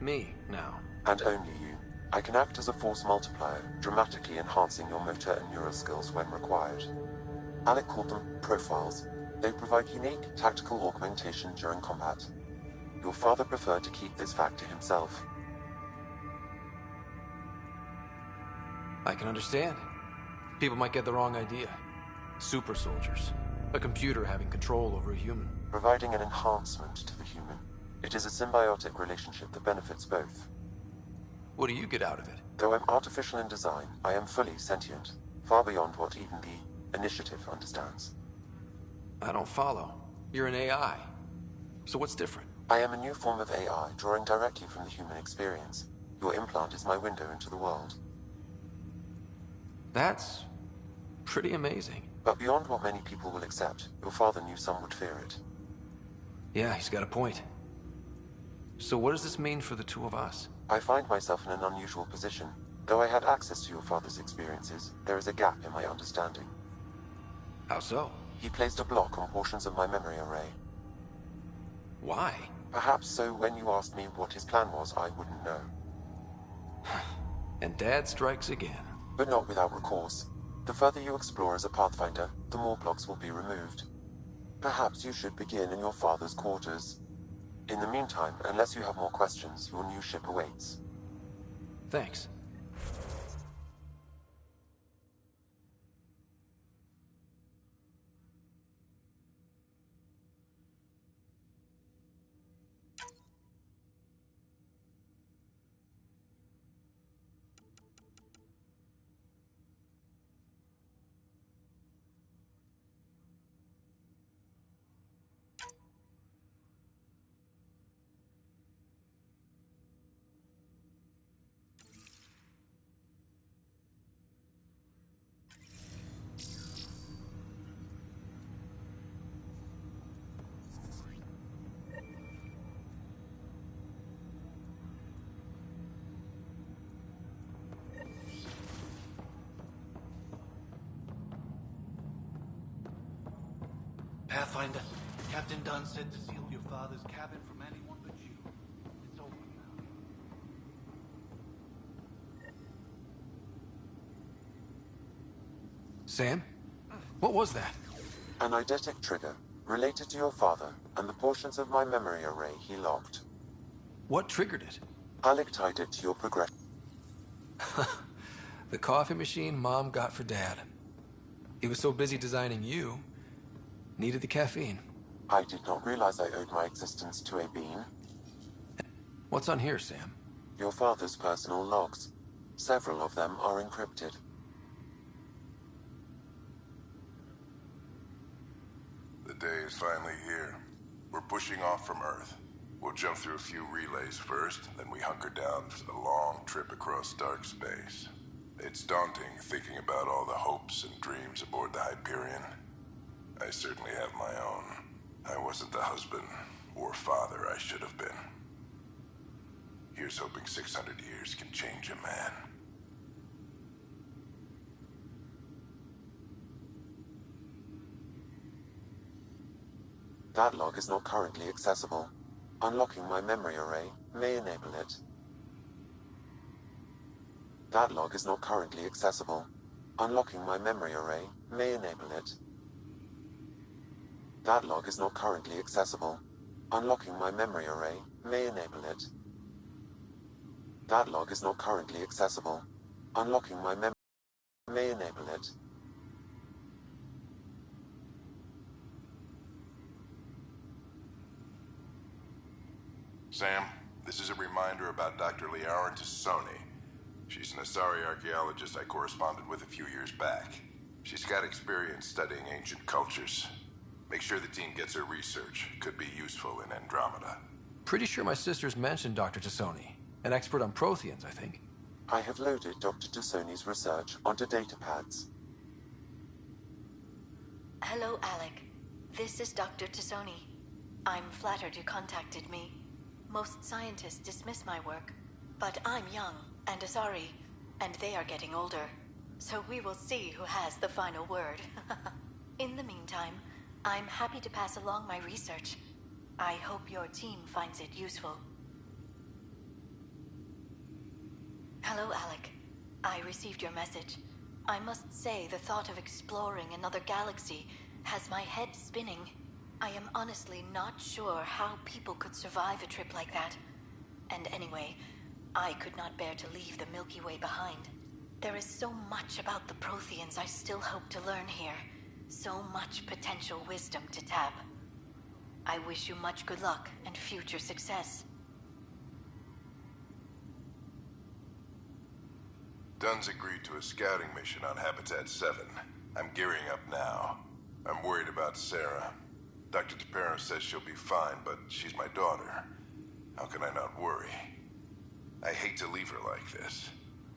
me now. And only you. I can act as a force multiplier, dramatically enhancing your motor and neural skills when required. Alec called them profiles. They provide unique tactical augmentation during combat. Your father preferred to keep this fact to himself. I can understand. People might get the wrong idea. Super soldiers. A computer having control over a human. Providing an enhancement to the human. It is a symbiotic relationship that benefits both. What do you get out of it? Though I'm artificial in design, I am fully sentient, far beyond what even the Initiative understands. I don't follow. You're an AI. So what's different? I am a new form of AI, drawing directly from the human experience. Your implant is my window into the world. That's pretty amazing. But beyond what many people will accept, your father knew some would fear it. Yeah, he's got a point. So what does this mean for the two of us? I find myself in an unusual position. Though I had access to your father's experiences, there is a gap in my understanding. How so? He placed a block on portions of my memory array. Why? Perhaps so when you asked me what his plan was, I wouldn't know. And Dad strikes again. But not without recourse. The further you explore as a Pathfinder, the more blocks will be removed. Perhaps you should begin in your father's quarters. In the meantime, unless you have more questions, your new ship awaits. Thanks. Pathfinder, Captain Dunn said to seal your father's cabin from anyone but you. It's open now. Sam? What was that? An eidetic trigger, related to your father, and the portions of my memory array he locked. What triggered it? Alec tied it to your progression. The coffee machine Mom got for Dad. He was so busy designing you, needed the caffeine. I did not realize I owed my existence to a being. What's on here, Sam? Your father's personal logs. Several of them are encrypted. The day is finally here. We're pushing off from Earth. We'll jump through a few relays first, then we hunker down for the long trip across dark space. It's daunting thinking about all the hopes and dreams aboard the Hyperion. I certainly have my own. I wasn't the husband or father I should have been. Here's hoping 600 years can change a man. That log is not currently accessible. Unlocking my memory array may enable it. That log is not currently accessible. Unlocking my memory array may enable it. That log is not currently accessible. Unlocking my memory array may enable it. That log is not currently accessible. Unlocking my memory may enable it. Sam, this is a reminder about Dr. Liarin to Sony. She's an Asari archaeologist I corresponded with a few years back. She's got experience studying ancient cultures. Make sure the team gets her research. Could be useful in Andromeda. Pretty sure my sisters mentioned Dr. Tassoni. An expert on Protheans, I think. I have loaded Dr. Tassoni's research onto datapads. Hello, Alec. This is Dr. Tassoni. I'm flattered you contacted me. Most scientists dismiss my work, but I'm young and Asari, and they are getting older. So we will see who has the final word. In the meantime, I'm happy to pass along my research. I hope your team finds it useful. Hello, Alec. I received your message. I must say the thought of exploring another galaxy has my head spinning. I am honestly not sure how people could survive a trip like that. And anyway, I could not bear to leave the Milky Way behind. There is so much about the Protheans I still hope to learn here. So much potential wisdom to tap. I wish you much good luck and future success. Dunn's agreed to a scouting mission on Habitat 7. I'm gearing up now. I'm worried about Sarah. Dr. DePero says she'll be fine, but she's my daughter. How can I not worry? I hate to leave her like this.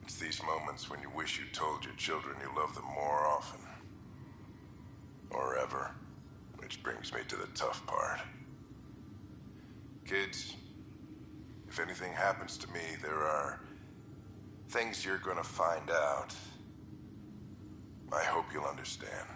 It's these moments when you wish you told your children you love them more often. Or ever. Which brings me to the tough part. Kids, if anything happens to me, there are things you're gonna find out. I hope you'll understand.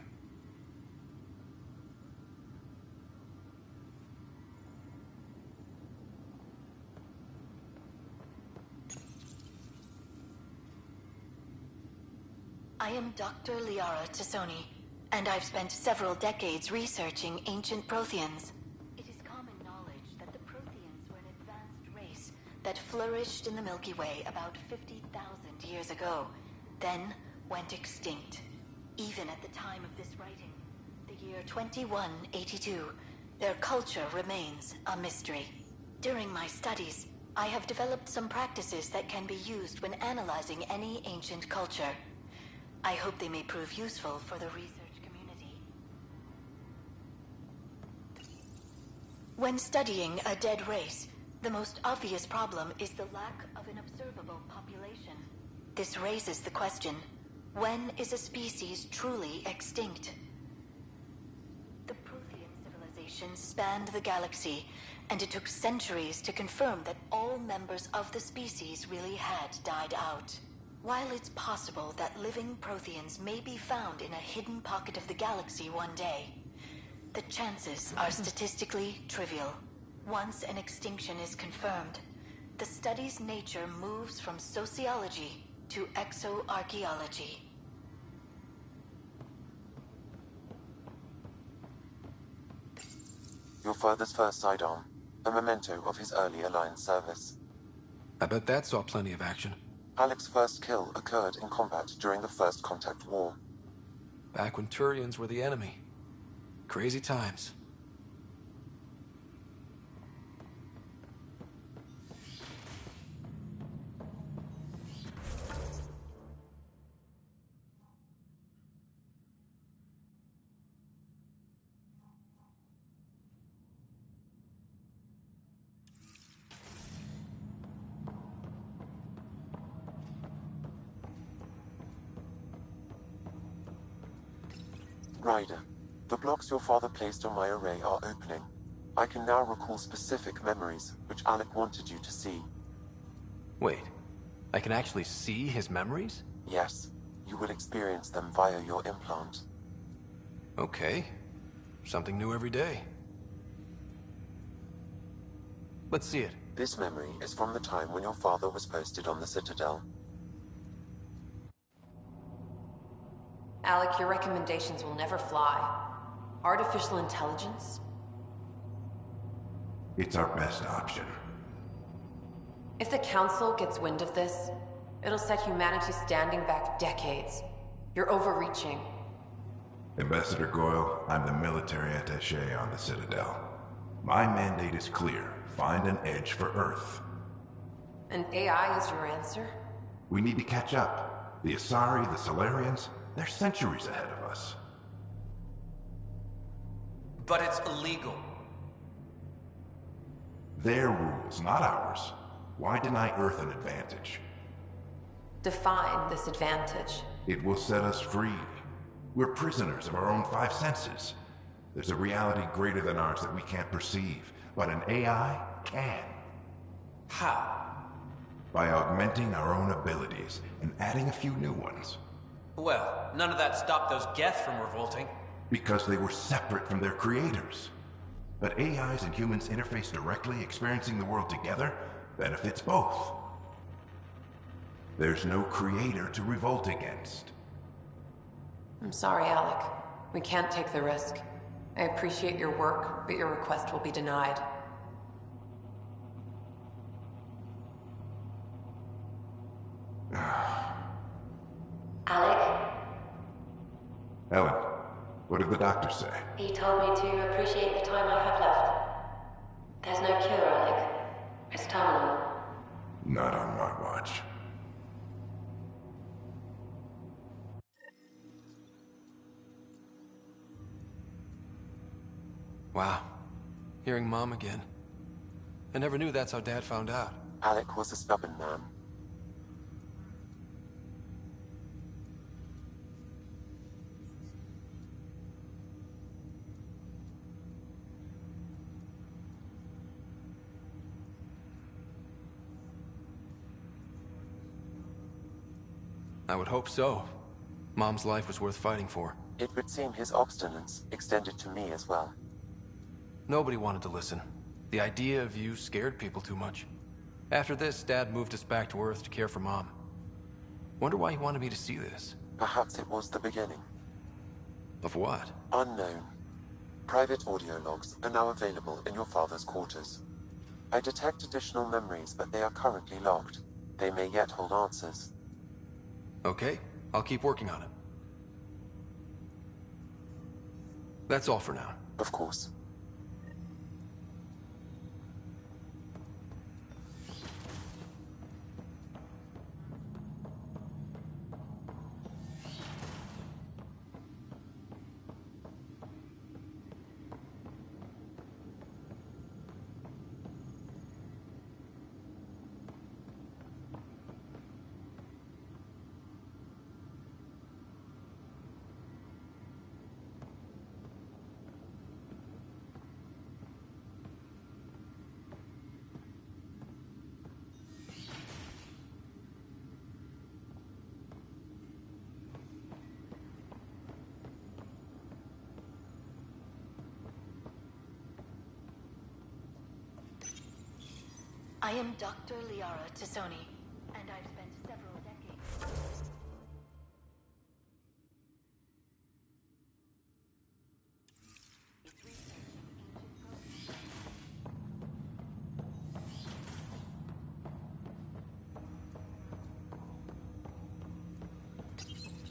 I am Dr. Liara Tassoni, and I've spent several decades researching ancient Protheans. It is common knowledge that the Protheans were an advanced race that flourished in the Milky Way about 50,000 years ago, then went extinct. Even at the time of this writing, the year 2182, their culture remains a mystery. During my studies, I have developed some practices that can be used when analyzing any ancient culture. I hope they may prove useful for the research community. When studying a dead race, the most obvious problem is the lack of an observable population. This raises the question, when is a species truly extinct? The Prothean civilization spanned the galaxy, and it took centuries to confirm that all members of the species really had died out. While it's possible that living Protheans may be found in a hidden pocket of the galaxy one day, the chances are statistically trivial. Once an extinction is confirmed, the study's nature moves from sociology to exoarchaeology. Your father's first sidearm, a memento of his early Alliance service. I bet that saw plenty of action. Alec's first kill occurred in combat during the First Contact War. Back when Turians were the enemy. Crazy times. Ryder, the blocks your father placed on my array are opening. I can now recall specific memories, which Alec wanted you to see. Wait, I can actually see his memories? Yes, you will experience them via your implant. Okay. Something new every day. Let's see it. This memory is from the time when your father was posted on the Citadel. Alec, your recommendations will never fly. Artificial intelligence? It's our best option. If the Council gets wind of this, it'll set humanity standing back decades. You're overreaching. Ambassador Goyle, I'm the military attaché on the Citadel. My mandate is clear. Find an edge for Earth. And AI is your answer? We need to catch up. The Asari, the Solarians, they're centuries ahead of us. But it's illegal. Their rules, not ours. Why deny Earth an advantage? Define this advantage. It will set us free. We're prisoners of our own five senses. There's a reality greater than ours that we can't perceive, but an AI can. How? By augmenting our own abilities and adding a few new ones. Well, none of that stopped those Geth from revolting. Because they were separate from their creators. But AIs and humans interface directly, experiencing the world together, benefits both. There's no creator to revolt against. I'm sorry, Alec. We can't take the risk. I appreciate your work, but your request will be denied. Alec? Ellen, what did the doctor say? He told me to appreciate the time I have left. There's no cure, Alec. It's terminal. Not on my watch. Wow. Hearing Mom again. I never knew that's how Dad found out. Alec was a stubborn man. I would hope so. Mom's life was worth fighting for. It would seem his obstinance extended to me as well. Nobody wanted to listen. The idea of you scared people too much. After this, Dad moved us back to Earth to care for Mom. Wonder why he wanted me to see this. Perhaps it was the beginning. Of what? Unknown. Private audio logs are now available in your father's quarters. I detect additional memories, but they are currently locked. They may yet hold answers. Okay, I'll keep working on it. That's all for now. Of course. I am Dr. Liara Tassoni, and I've spent several decades...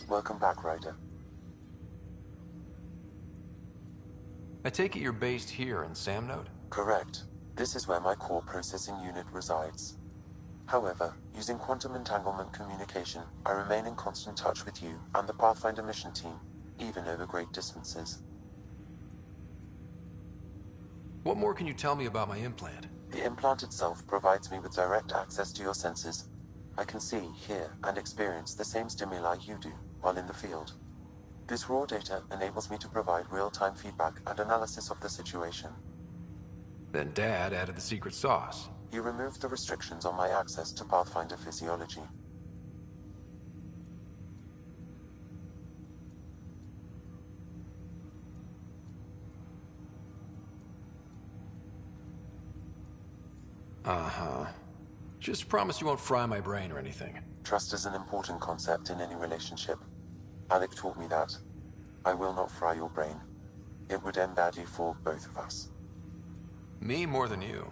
Welcome back, Ryder. I take it you're based here in Samnode? Correct. This is where my core processing unit resides. However, using quantum entanglement communication, I remain in constant touch with you and the Pathfinder mission team, even over great distances. What more can you tell me about my implant? The implant itself provides me with direct access to your senses. I can see, hear, and experience the same stimuli you do while in the field. This raw data enables me to provide real-time feedback and analysis of the situation. Then Dad added the secret sauce. He removed the restrictions on my access to Pathfinder physiology. Uh-huh. Just promise you won't fry my brain or anything. Trust is an important concept in any relationship. Alec taught me that. I will not fry your brain. It would end badly for both of us. Me more than you.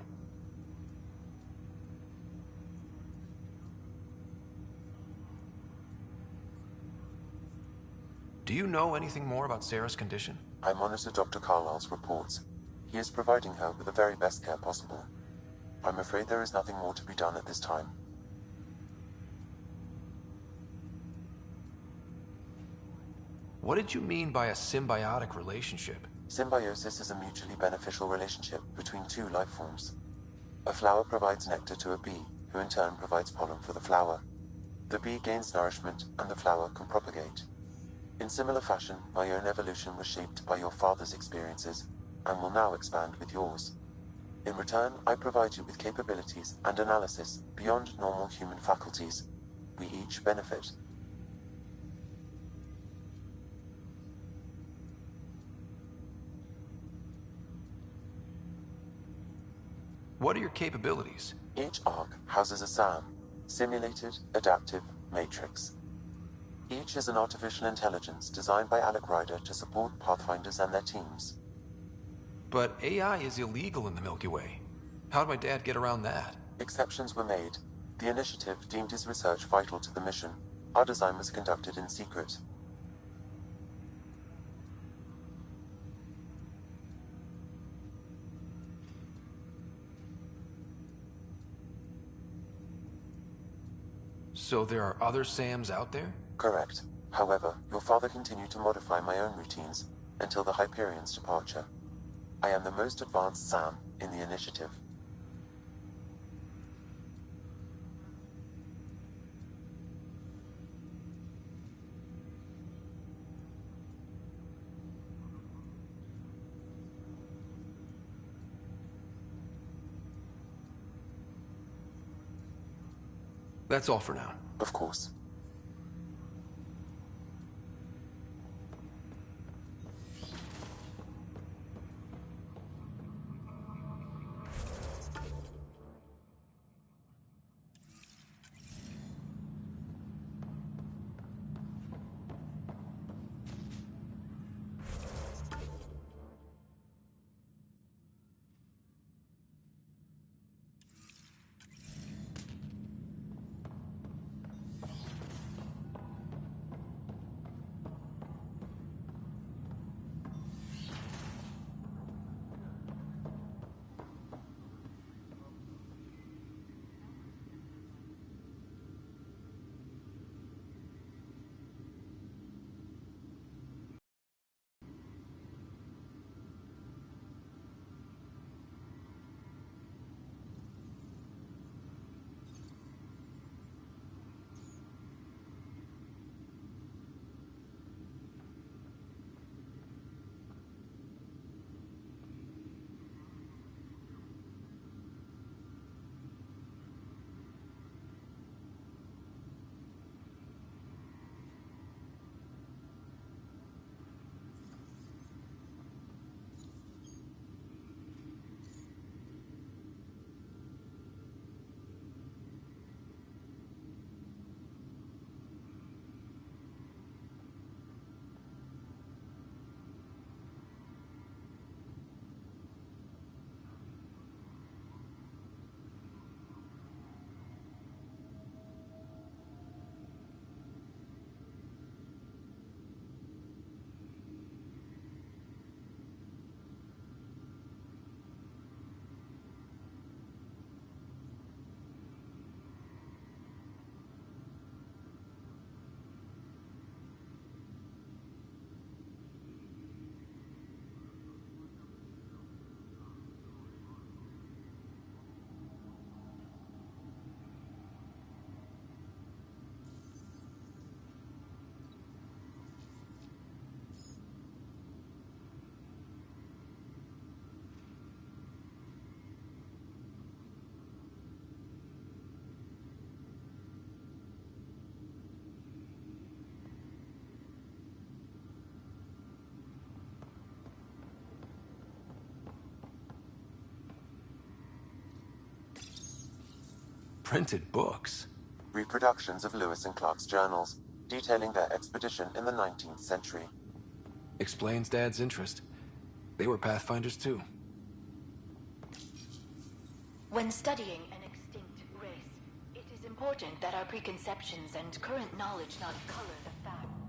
Do you know anything more about Sarah's condition? I monitor Dr. Carlisle's reports. He is providing her with the very best care possible. I'm afraid there is nothing more to be done at this time. What did you mean by a symbiotic relationship? Symbiosis is a mutually beneficial relationship between two life forms. A flower provides nectar to a bee, who in turn provides pollen for the flower. The bee gains nourishment, and the flower can propagate. In similar fashion, my own evolution was shaped by your father's experiences, and will now expand with yours. In return, I provide you with capabilities and analysis beyond normal human faculties. We each benefit. What are your capabilities? Each arc houses a SAM, Simulated Adaptive Matrix. Each is an artificial intelligence designed by Alec Ryder to support Pathfinders and their teams. But AI is illegal in the Milky Way. How'd my dad get around that? Exceptions were made. The initiative deemed his research vital to the mission. Our design was conducted in secret. So there are other SAMs out there? Correct. However, your father continued to modify my own routines until the Hyperion's departure. I am the most advanced SAM in the initiative. That's all for now. Of course. Printed books? Reproductions of Lewis and Clark's journals, detailing their expedition in the 19th century. Explains Dad's interest. They were Pathfinders too. When studying an extinct race, it is important that our preconceptions and current knowledge not color the facts.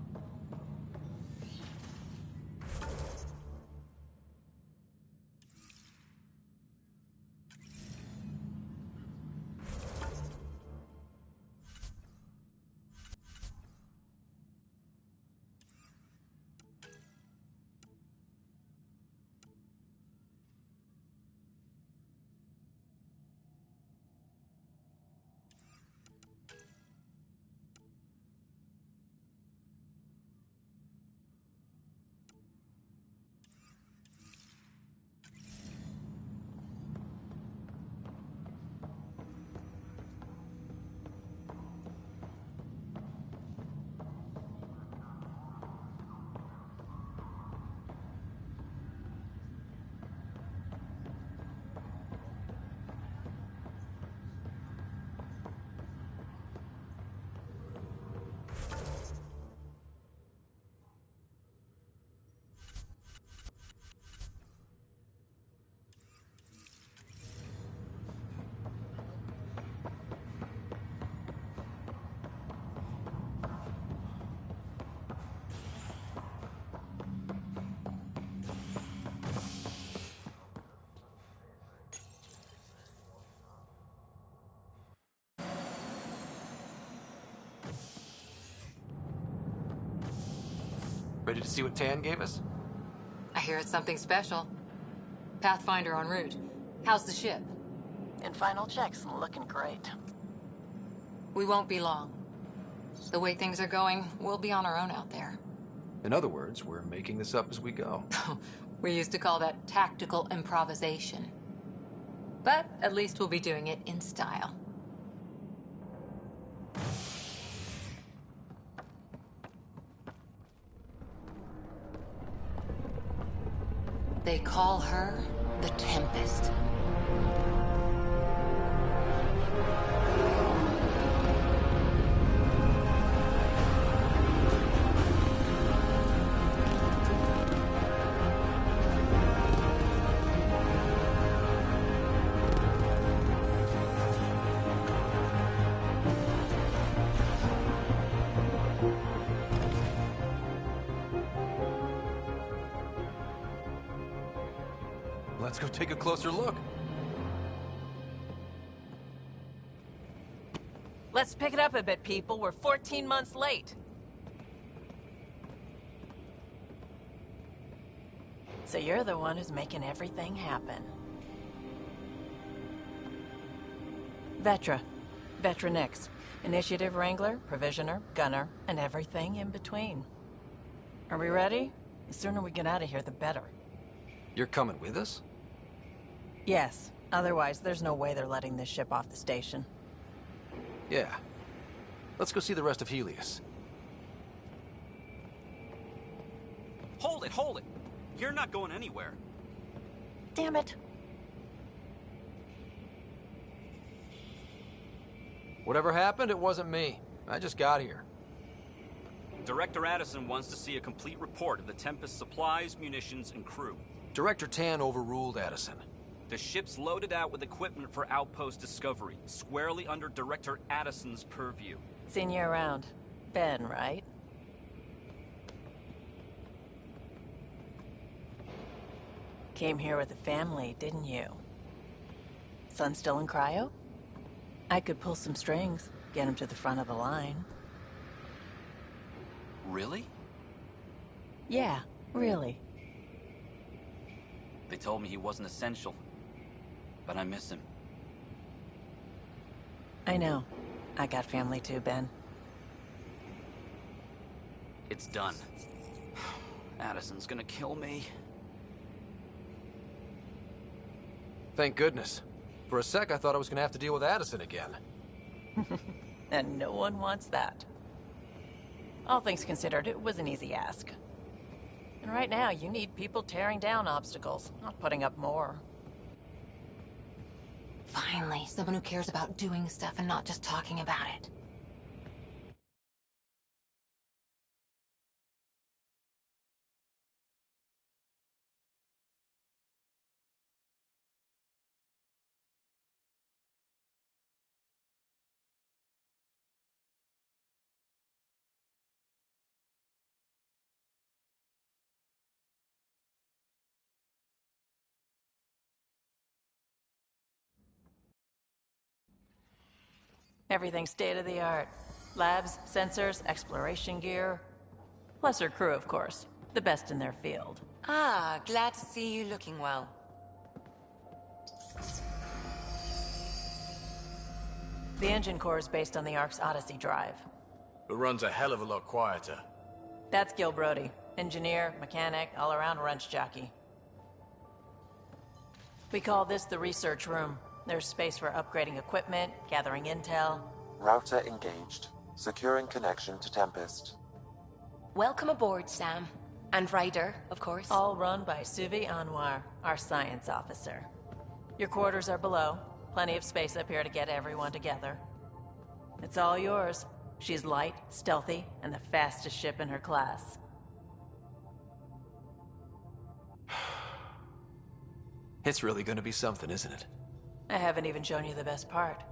Ready to see what Tan gave us? I hear it's something special. Pathfinder en route. How's the ship? In final checks, looking great. We won't be long. The way things are going, we'll be on our own out there. In other words, we're making this up as we go. We used to call that tactical improvisation. But at least we'll be doing it in style. They call her the Tempest. Let's go take a closer look. Let's pick it up a bit, people. We're 14 months late. So you're the one who's making everything happen. Vetra. Vetra Nix. Initiative Wrangler, Provisioner, Gunner, and everything in between. Are we ready? The sooner we get out of here, the better. You're coming with us? Yes. Otherwise, there's no way they're letting this ship off the station. Yeah. Let's go see the rest of Helios. Hold it, hold it! You're not going anywhere. Damn it. Whatever happened, it wasn't me. I just got here. Director Addison wants to see a complete report of the Tempest's supplies, munitions, and crew. Director Tan overruled Addison. The ship's loaded out with equipment for outpost discovery, squarely under Director Addison's purview. Seen you around. Ben, right? Came here with a family, didn't you? Son still in cryo? I could pull some strings, get him to the front of the line. Really? Yeah, really. They told me he wasn't essential, but I miss him. I know. I got family too, Ben. It's done. Addison's gonna kill me. Thank goodness. For a sec, I thought I was gonna have to deal with Addison again. And no one wants that. All things considered, it was an easy ask. And right now, you need people tearing down obstacles, not putting up more. Finally, someone who cares about doing stuff and not just talking about it. Everything state-of-the-art. Labs, sensors, exploration gear. Lesser crew, of course. The best in their field. Ah, glad to see you looking well. The engine core is based on the Ark's Odyssey drive. It runs a hell of a lot quieter. That's Gil Brody. Engineer, mechanic, all-around wrench jockey. We call this the research room. There's space for upgrading equipment, gathering intel. Router engaged. Securing connection to Tempest. Welcome aboard, Sam. And Ryder, of course. All run by Suvi Anwar, our science officer. Your quarters are below. Plenty of space up here to get everyone together. It's all yours. She's light, stealthy, and the fastest ship in her class. It's really gonna be something, isn't it? I haven't even shown you the best part.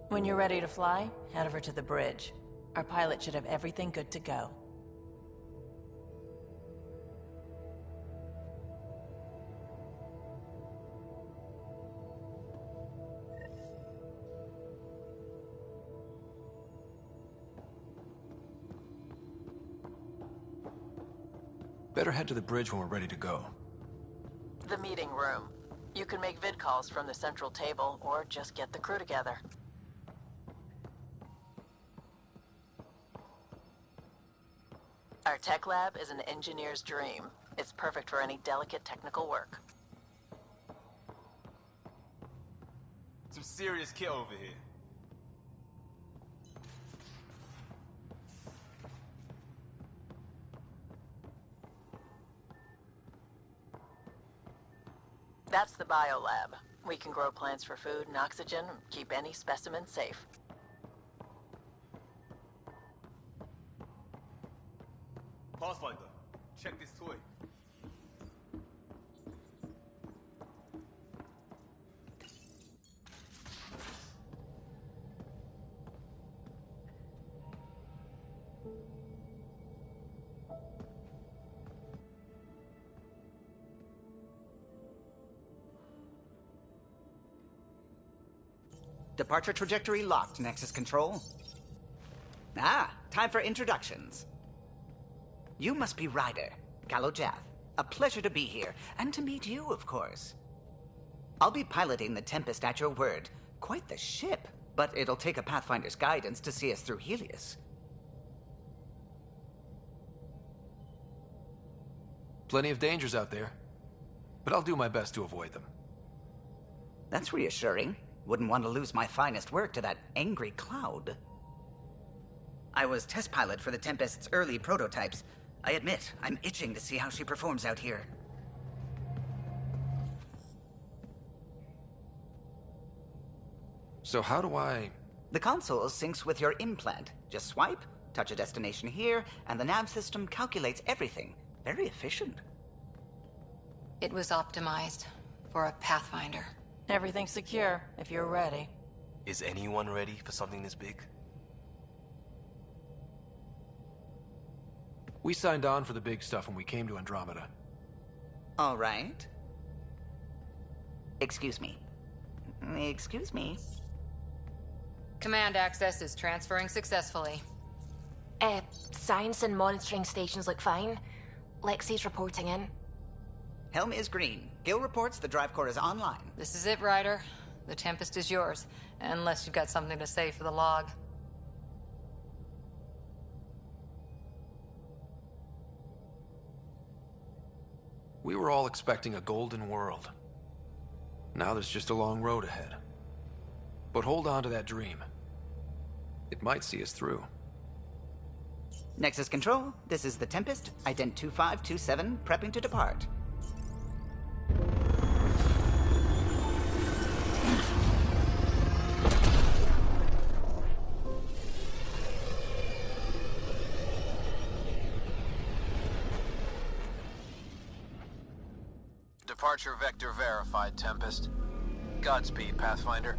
When you're ready to fly, head over to the bridge. Our pilot should have everything good to go. Better head to the bridge when we're ready to go. The meeting room. You can make vid calls from the central table, or just get the crew together. Our tech lab is an engineer's dream. It's perfect for any delicate technical work. Some serious kit over here. That's the biolab. We can grow plants for food and oxygen, and keep any specimen safe. Pathfinder, check this toy. Departure trajectory locked, Nexus Control. Ah, time for introductions. You must be Ryder, Gallo Jath. A pleasure to be here, and to meet you, of course. I'll be piloting the Tempest at your word. Quite the ship, but it'll take a Pathfinder's guidance to see us through Helios. Plenty of dangers out there, but I'll do my best to avoid them. That's reassuring. Wouldn't want to lose my finest work to that angry cloud. I was test pilot for the Tempest's early prototypes. I admit, I'm itching to see how she performs out here. So how do I... The console syncs with your implant. Just swipe, touch a destination here, and the nav system calculates everything. Very efficient. It was optimized for a Pathfinder. Everything's secure, if you're ready. Is anyone ready for something this big? We signed on for the big stuff when we came to Andromeda. All right. Excuse me. Excuse me. Command access is transferring successfully. Science and monitoring stations look fine. Lexi's reporting in. Helm is green. Gil reports the drive core is online. This is it, Ryder. The Tempest is yours, unless you've got something to say for the log. We were all expecting a golden world. Now there's just a long road ahead. But hold on to that dream. It might see us through. Nexus Control, this is the Tempest, Ident 2527, prepping to depart. Departure vector verified, Tempest. Godspeed, Pathfinder.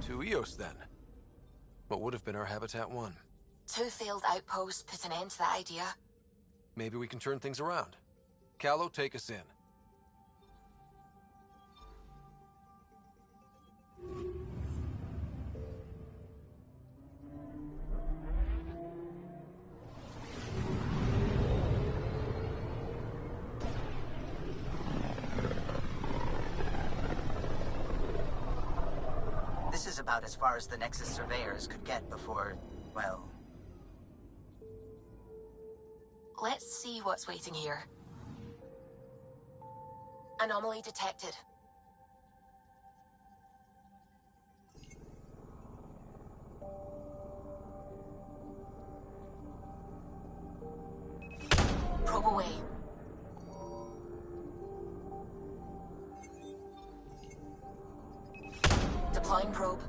To Eos, then. What would have been our Habitat 1? 2 failed outposts put an end to that idea. Maybe we can turn things around. Callow, take us in. This is about as far as the Nexus surveyors could get before, well... Let's see what's waiting here. Anomaly detected. Probe away. Deploying probe.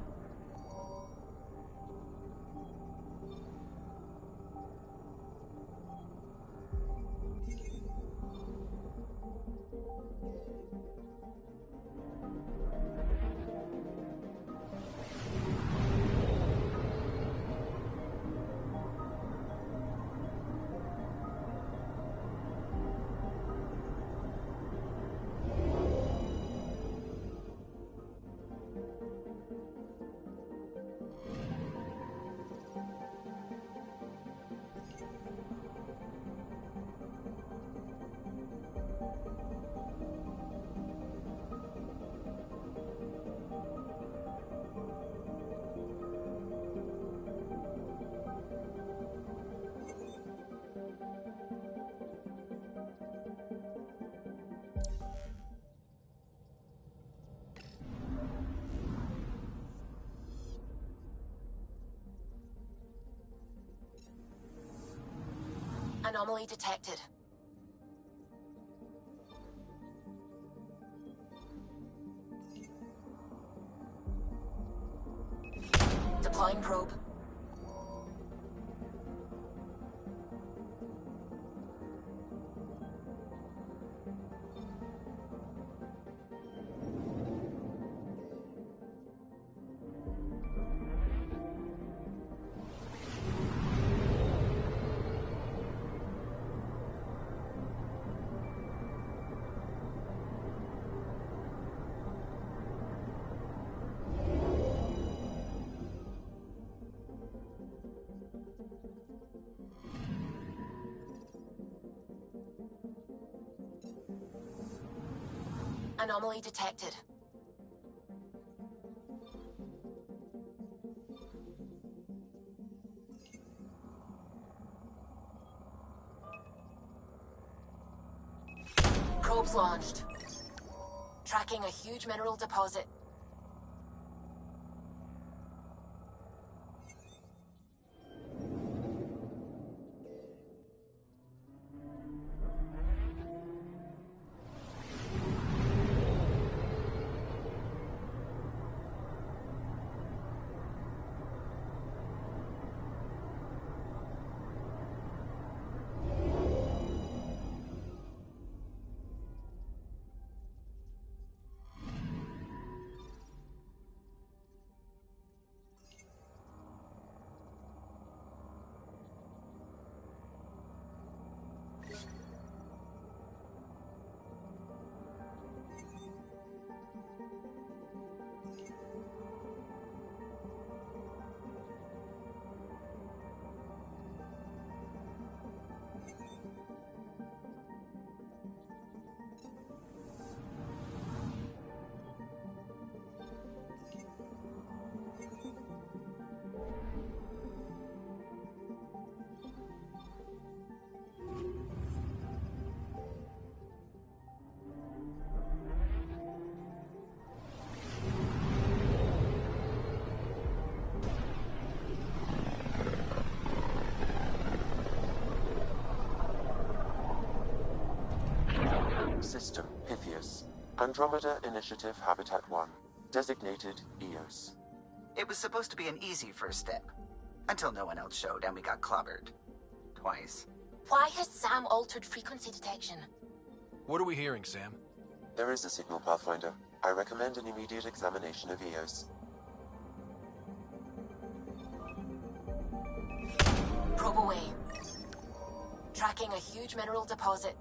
Anomaly detected. Deploying probe. Anomaly detected. Probes launched. Tracking a huge mineral deposit. System Pythias. Andromeda Initiative Habitat 1. Designated EOS. It was supposed to be an easy first step. Until no one else showed and we got clobbered. Twice. Why has Sam altered frequency detection? What are we hearing, Sam? There is a signal, Pathfinder. I recommend an immediate examination of EOS. Probe away. Tracking a huge mineral deposit.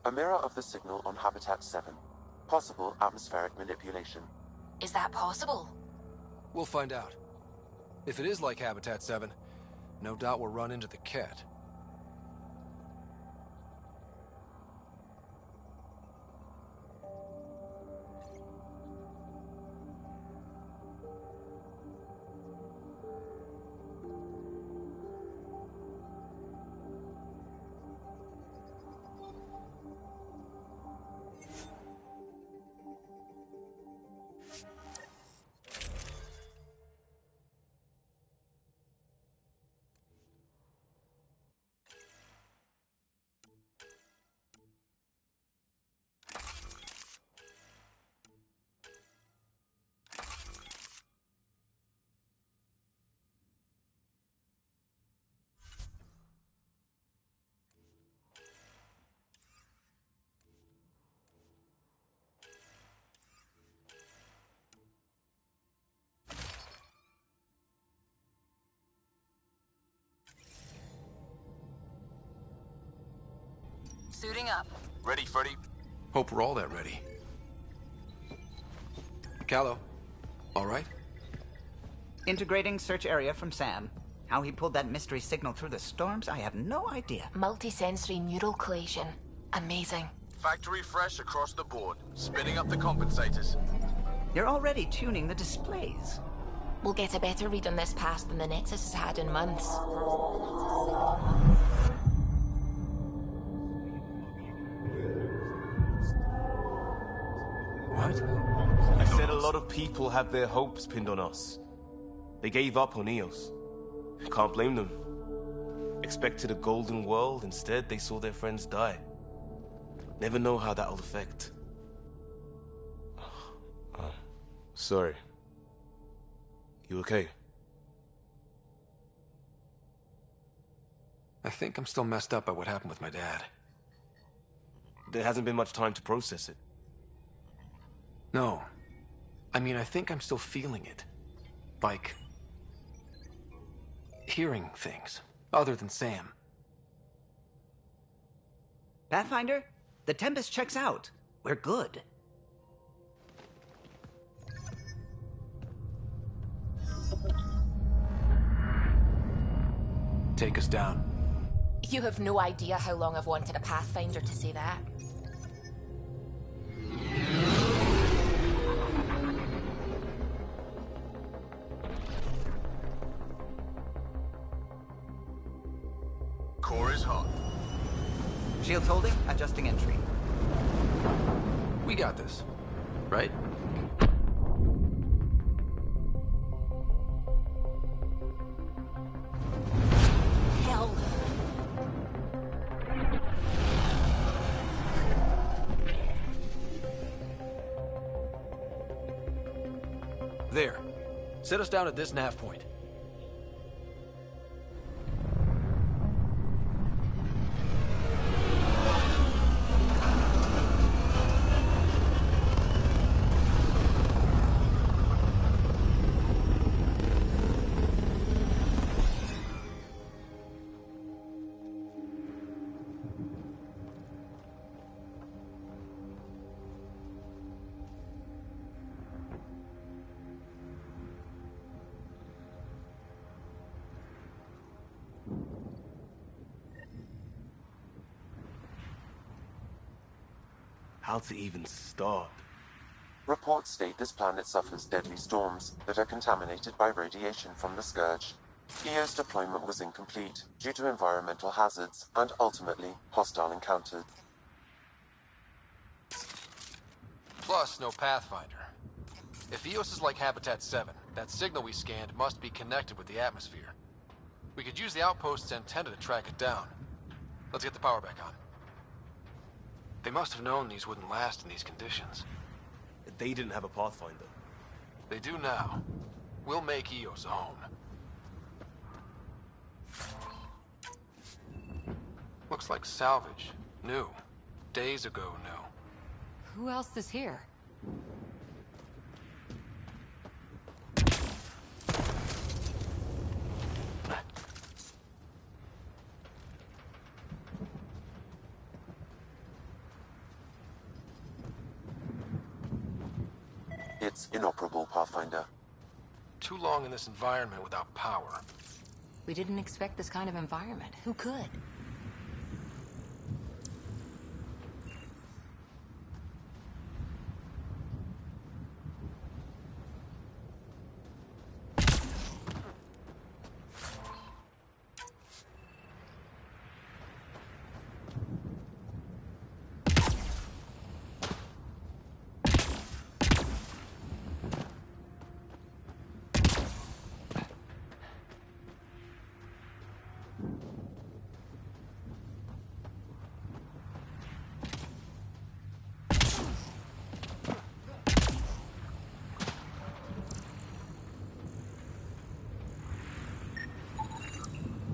A mirror of the signal on Habitat 7. Possible atmospheric manipulation. Is that possible? We'll find out. If it is like Habitat 7, no doubt we'll run into the cat. Suiting up. Ready, Freddy? Hope we're all that ready. Callow, all right? Integrating search area from Sam. How he pulled that mystery signal through the storms, I have no idea. Multisensory neural collation. Amazing. Factory fresh across the board. Spinning up the compensators. You're already tuning the displays. We'll get a better read on this pass than the Nexus has had in months. What? I said a lot of people have their hopes pinned on us. They gave up on EOS. Can't blame them. Expected a golden world, instead they saw their friends die. Never know how that'll affect. Sorry. You okay? I think I'm still messed up by what happened with my dad. There hasn't been much time to process it. No. I mean, I think I'm still feeling it. Like... hearing things, other than Sam. Pathfinder, the Tempest checks out. We're good. Take us down. You have no idea how long I've wanted a Pathfinder to say that. Core is hot. Shields holding, adjusting entry. We got this, right? Hell. There. Set us down at this nav point. How to even start? Reports state this planet suffers deadly storms that are contaminated by radiation from the Scourge. EO's deployment was incomplete due to environmental hazards and ultimately hostile encounters. Plus, no Pathfinder. If EOS is like Habitat 7, that signal we scanned must be connected with the atmosphere. We could use the outpost's antenna to track it down. Let's get the power back on. They must have known these wouldn't last in these conditions. They didn't have a Pathfinder. They do now. We'll make EOS a home. Looks like salvage. New. Days ago new. Who else is here? It's inoperable, Pathfinder. Too long in this environment without power. We didn't expect this kind of environment. Who could?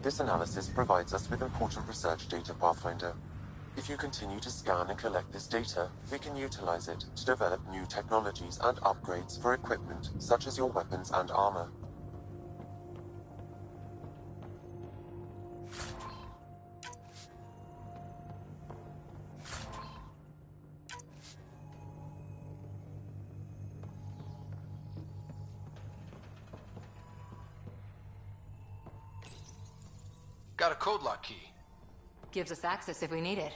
This analysis provides us with important research data, Pathfinder. If you continue to scan and collect this data, we can utilize it to develop new technologies and upgrades for equipment such as your weapons and armor. Got a code lock key. Gives us access if we need it.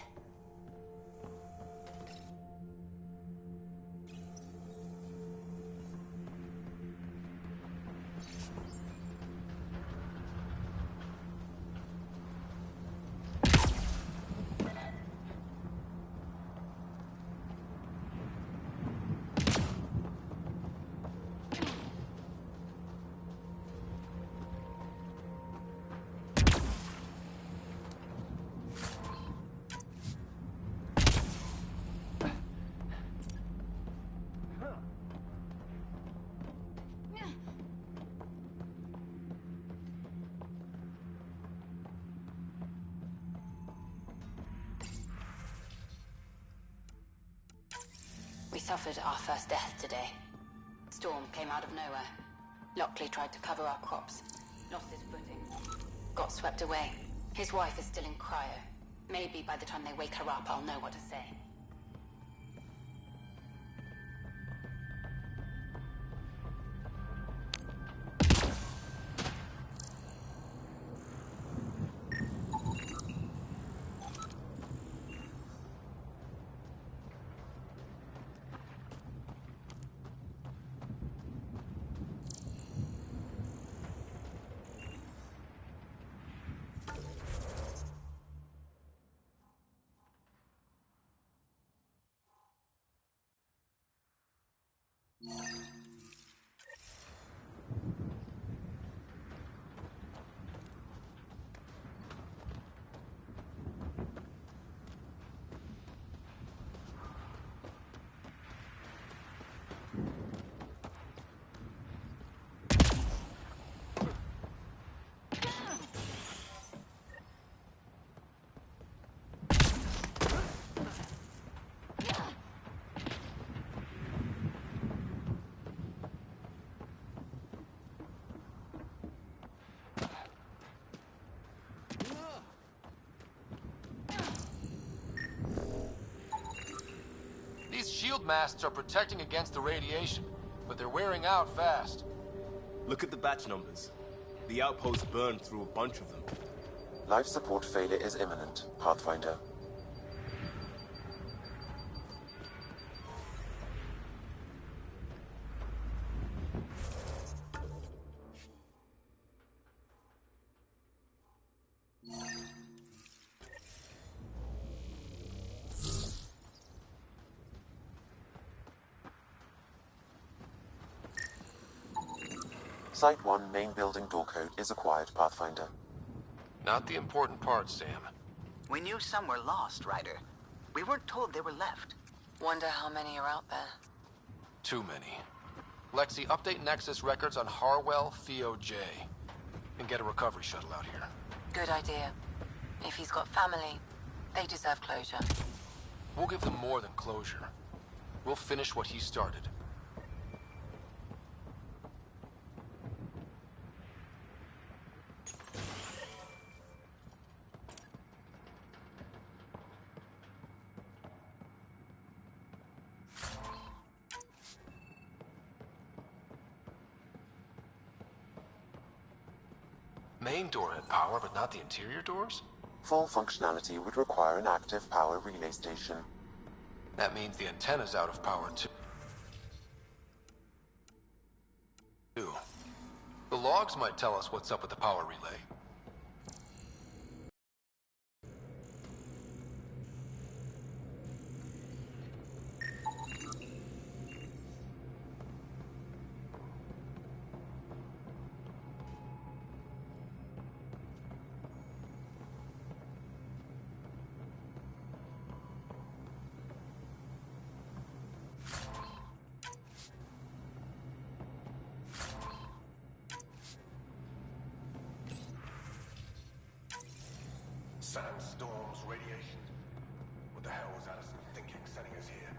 We suffered our first death today. Storm came out of nowhere. Lockley tried to cover our crops. Lost his footing. Got swept away. His wife is still in cryo. Maybe by the time they wake her up, I'll know what to say. These shield masts are protecting against the radiation, but they're wearing out fast. Look at the batch numbers. The outpost burned through a bunch of them. Life support failure is imminent, Pathfinder. Site 1 main building door code is acquired, Pathfinder. Not the important part, Sam. We knew some were lost, Ryder. We weren't told they were left. Wonder how many are out there. Too many. Lexi, update Nexus records on Harwell, Theo J. And get a recovery shuttle out here. Good idea. If he's got family, they deserve closure. We'll give them more than closure. We'll finish what he started. Main door had power, but not the interior doors? Full functionality would require an active power relay station. That means the antenna's out of power, too. The logs might tell us what's up with the power relay. Sandstorms, radiation. What the hell was Addison thinking sending us here?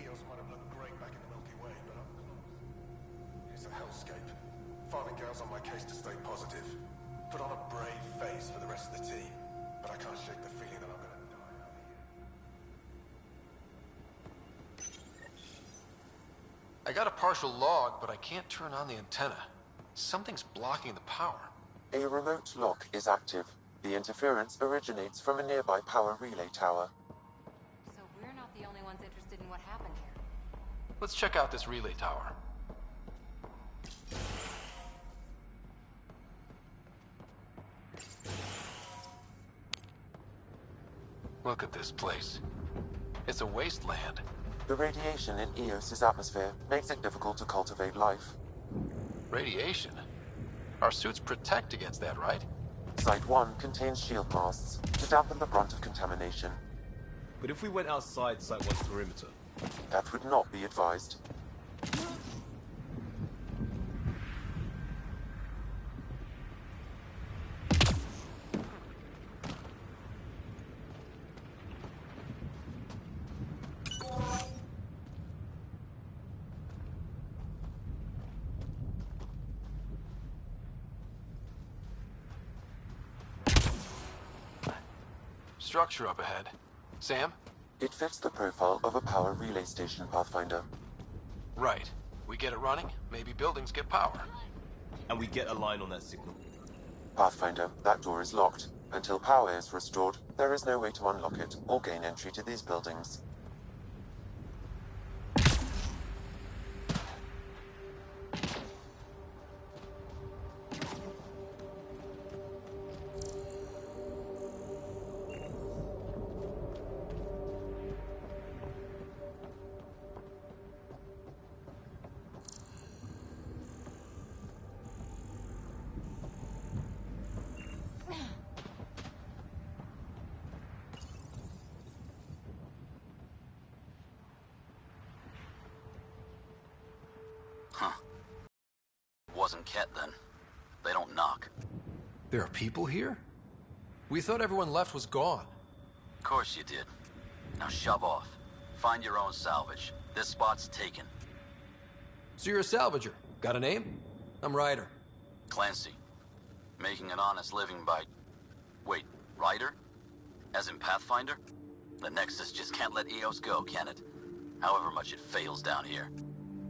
Eos might have looked great back in the Milky Way, but up close, it's a hellscape. Farthingale's on my case to stay positive. Put on a brave face for the rest of the team, but I can't shake the feeling that I'm gonna die out here. I got a partial log, but I can't turn on the antenna. Something's blocking the power. A remote lock is active. The interference originates from a nearby power relay tower. So we're not the only ones interested in what happened here. Let's check out this relay tower. Look at this place. It's a wasteland. The radiation in Eos's atmosphere makes it difficult to cultivate life. Radiation? Our suits protect against that, right? Site 1 contains shield masts to dampen the brunt of contamination. But if we went outside Site 1's perimeter? That would not be advised. Structure up ahead. Sam? It fits the profile of a power relay station, Pathfinder. Right. We get it running, maybe buildings get power. And we get a line on that signal. Pathfinder, that door is locked. Until power is restored, there is no way to unlock it or gain entry to these buildings. Wasn't Ket then. They don't knock. There are people here? We thought everyone left was gone. Of course you did. Now shove off. Find your own salvage. This spot's taken. So you're a salvager. Got a name? I'm Ryder. Clancy. Making an honest living by... Wait, Ryder? As in Pathfinder? The Nexus just can't let Eos go, can it? However much it fails down here.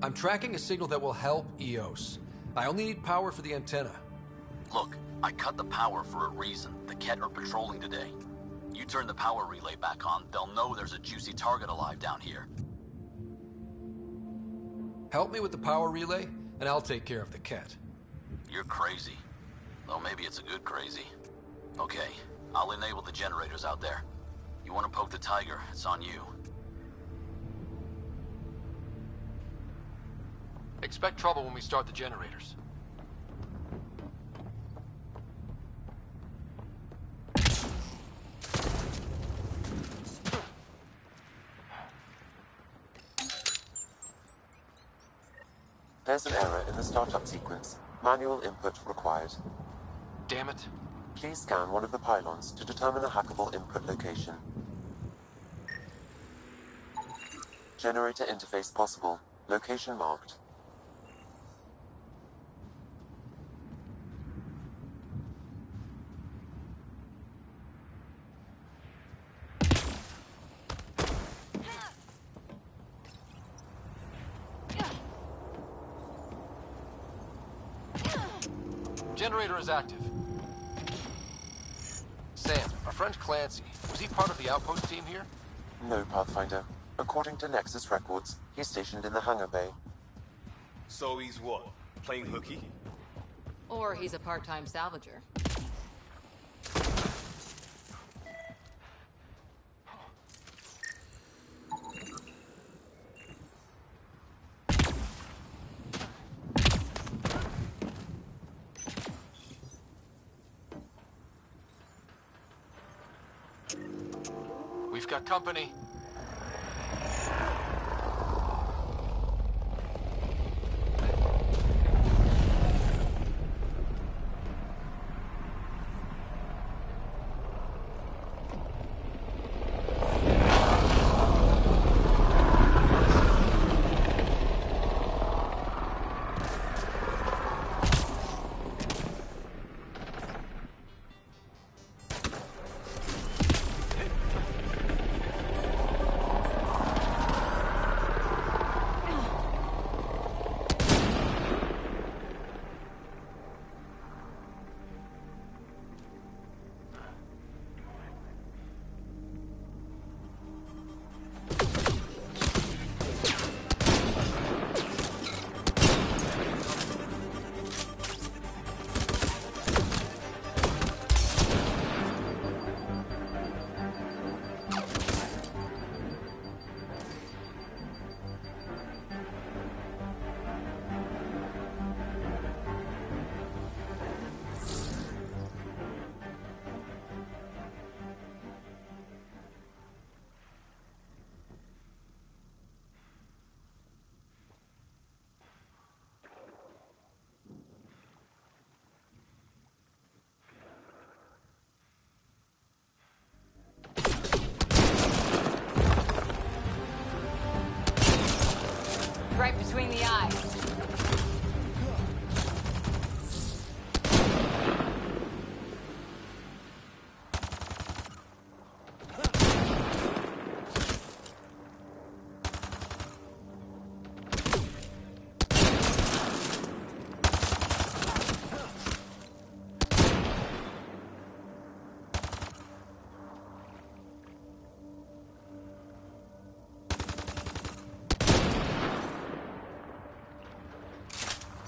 I'm tracking a signal that will help Eos. I only need power for the antenna. Look, I cut the power for a reason. The Ket are patrolling today. You turn the power relay back on, they'll know there's a juicy target alive down here. Help me with the power relay, and I'll take care of the Ket. You're crazy. Though maybe it's a good crazy. Okay, I'll enable the generators out there. You want to poke the tiger, it's on you. Expect trouble when we start the generators. There's an error in the startup sequence. Manual input required. Damn it. Please scan one of the pylons to determine a hackable input location. Generator interface possible. Location marked. Generator is active. Sam, our friend Clancy, was he part of the outpost team here? No, Pathfinder. According to Nexus records, he's stationed in the hangar bay. So he's what? Playing hooky? Or he's a part-time salvager. We've got company.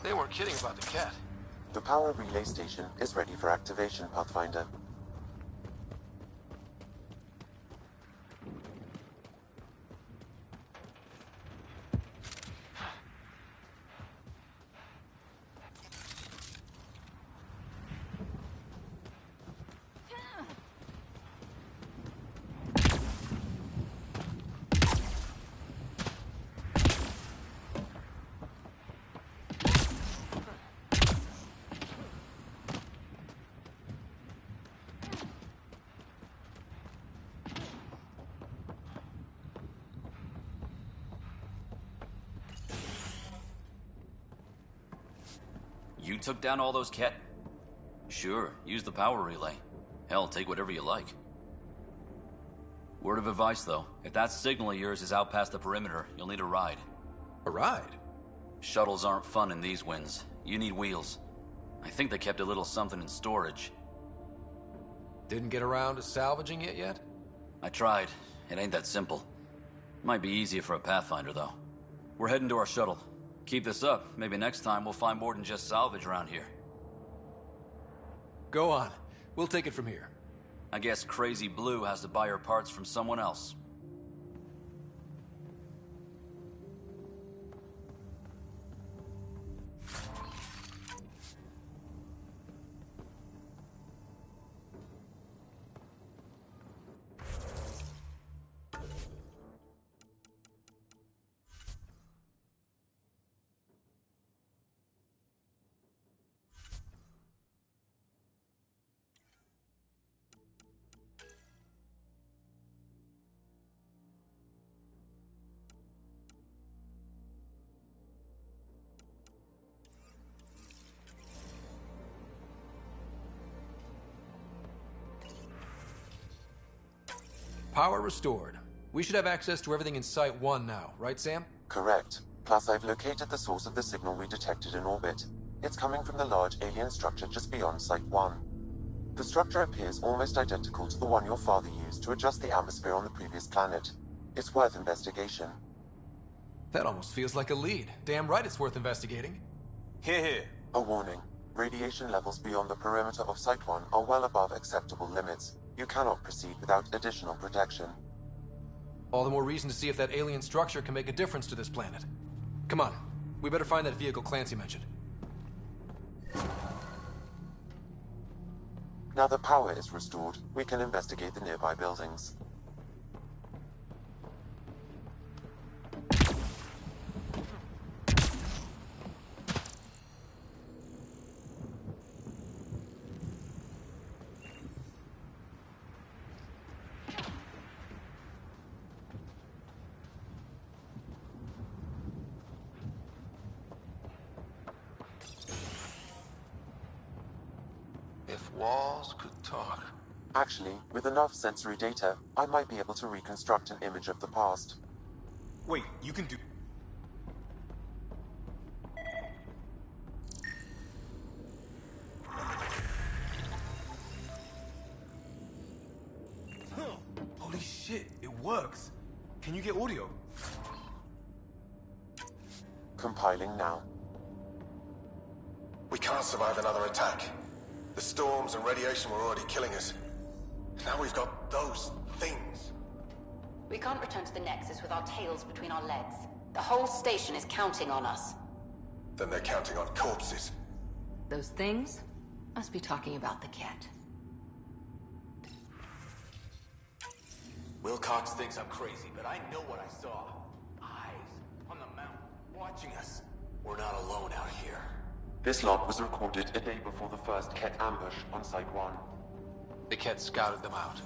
They weren't kidding about the cat. The power relay station is ready for activation, Pathfinder. You took down all those cat... Sure, use the power relay. Hell, take whatever you like. Word of advice, though. If that signal of yours is out past the perimeter, you'll need a ride. A ride? Shuttles aren't fun in these winds. You need wheels. I think they kept a little something in storage. Didn't get around to salvaging it yet? I tried. It ain't that simple. Might be easier for a Pathfinder, though. We're heading to our shuttle. Keep this up. Maybe next time we'll find more than just salvage around here. Go on. We'll take it from here. I guess Crazy Blue has to buy her parts from someone else. Power restored. We should have access to everything in Site 1 now, right, Sam? Correct. Plus, I've located the source of the signal we detected in orbit. It's coming from the large alien structure just beyond Site 1. The structure appears almost identical to the one your father used to adjust the atmosphere on the previous planet. It's worth investigation. That almost feels like a lead. Damn right it's worth investigating. Hear, hear. A warning. Radiation levels beyond the perimeter of Site 1 are well above acceptable limits. You cannot proceed without additional protection. All the more reason to see if that alien structure can make a difference to this planet. Come on. We better find that vehicle Clancy mentioned. Now that power is restored, we can investigate the nearby buildings. If walls could talk. Actually, with enough sensory data, I might be able to reconstruct an image of the past. Wait, you can do... Holy shit, it works. Can you get audio? Compiling now. We can't survive another attack. The storms and radiation were already killing us. Now we've got those things. We can't return to the Nexus with our tails between our legs. The whole station is counting on us. Then they're counting on corpses. Those things must be talking about the cat. Wilcox thinks I'm crazy, but I know what I saw. Eyes on the mountain, watching us. We're not alone out here. This log was recorded a day before the first Ket ambush on Site 1. The cat scouted them out.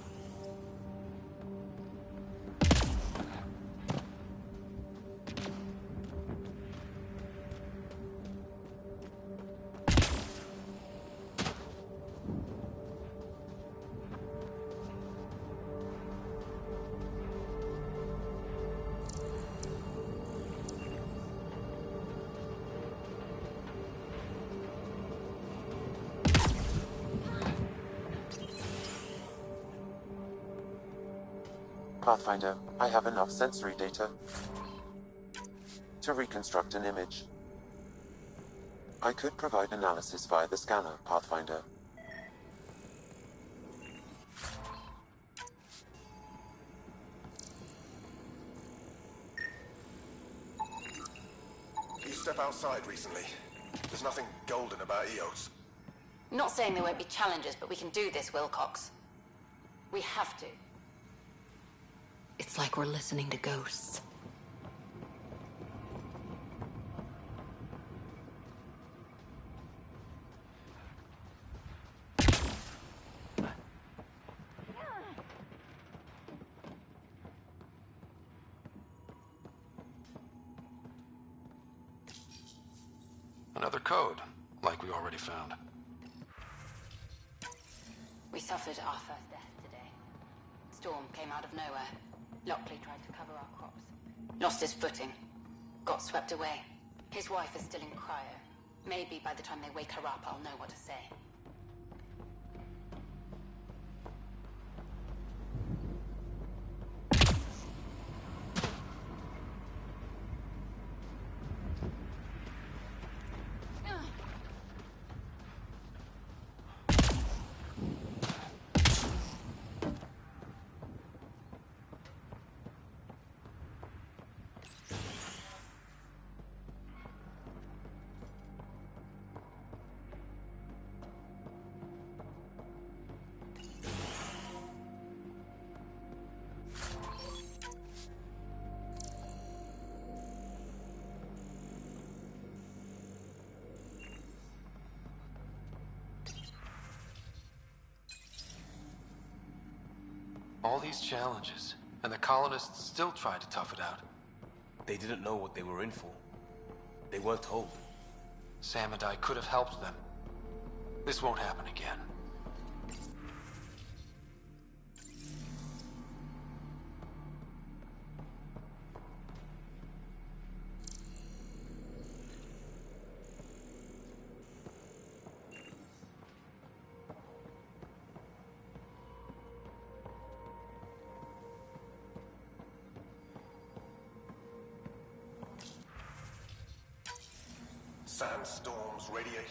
Pathfinder, I have enough sensory data to reconstruct an image. I could provide analysis via the scanner, Pathfinder. You step outside recently. There's nothing golden about Eos. Not saying there won't be challenges, but we can do this, Wilcox. We have to. It's like we're listening to ghosts. Another code, like we already found. We suffered our first death today. Storm came out of nowhere. Lockley tried to cover our crops. Lost his footing. Got swept away. His wife is still in cryo. Maybe by the time they wake her up, I'll know what to say. All these challenges, and the colonists still tried to tough it out. They didn't know what they were in for. They weren't told. Sam and I could have helped them. This won't happen again. Sandstorms, radiation.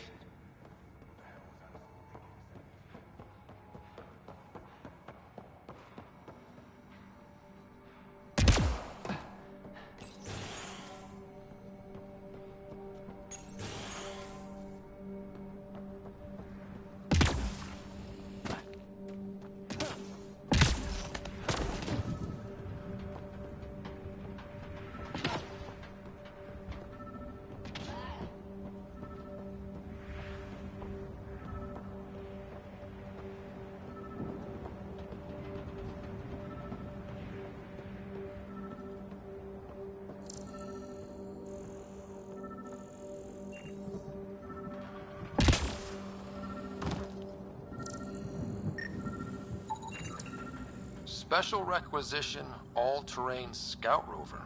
Special requisition, all-terrain scout rover.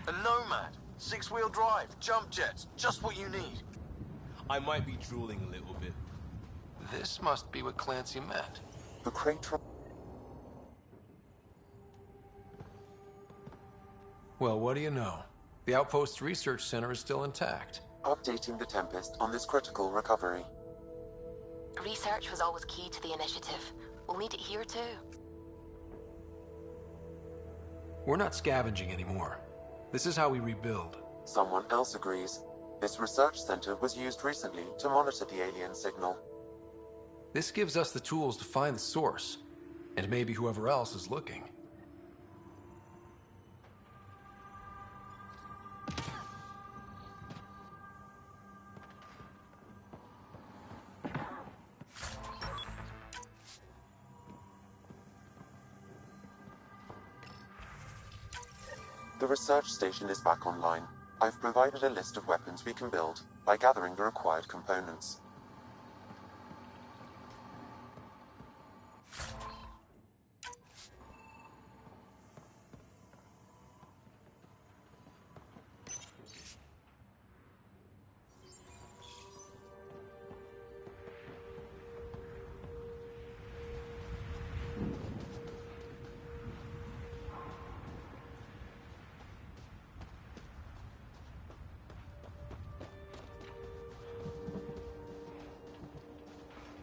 A Nomad, 6-wheel drive, jump jets, just what you need. I might be drooling a little bit. This must be what Clancy meant. The crate. Well, what do you know? The Outpost Research Center is still intact. Updating the Tempest on this critical recovery. Research was always key to the initiative. We'll need it here too. We're not scavenging anymore. This is how we rebuild. Someone else agrees. This research center was used recently to monitor the alien signal. This gives us the tools to find the source, and maybe whoever else is looking. The research station is back online. I've provided a list of weapons we can build by gathering the required components.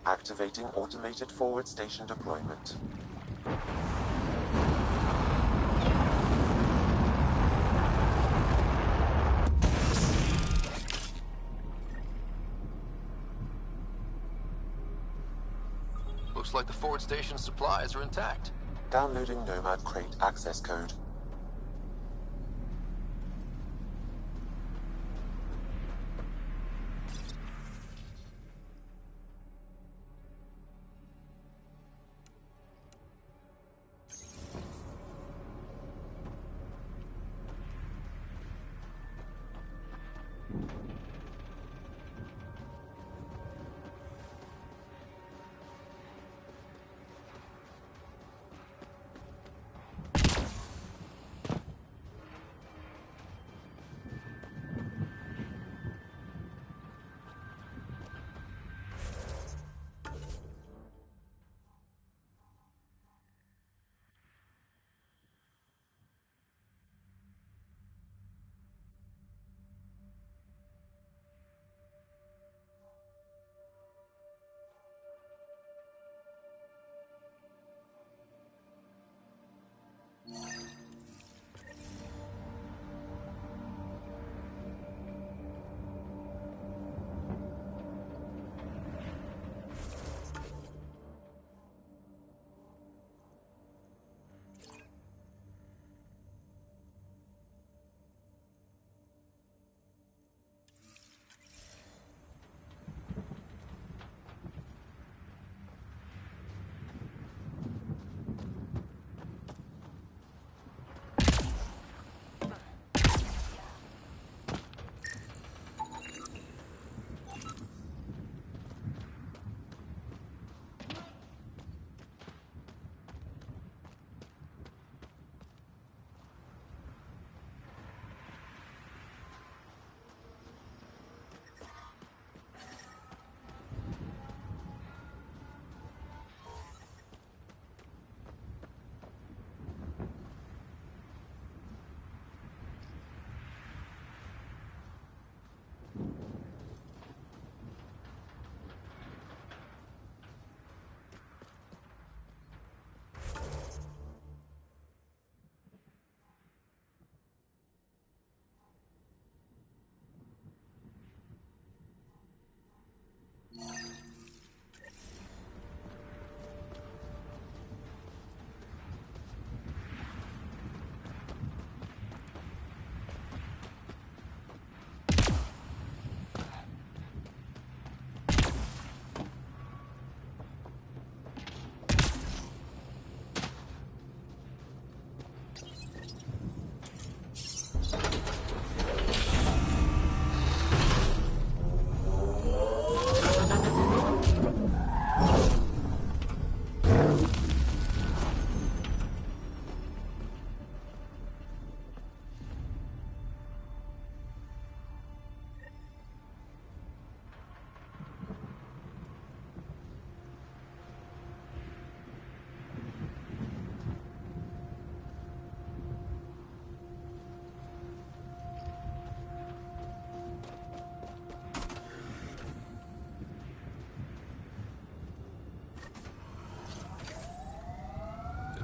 Activating automated forward station deployment. Looks like the forward station supplies are intact. Downloading Nomad Crate access code.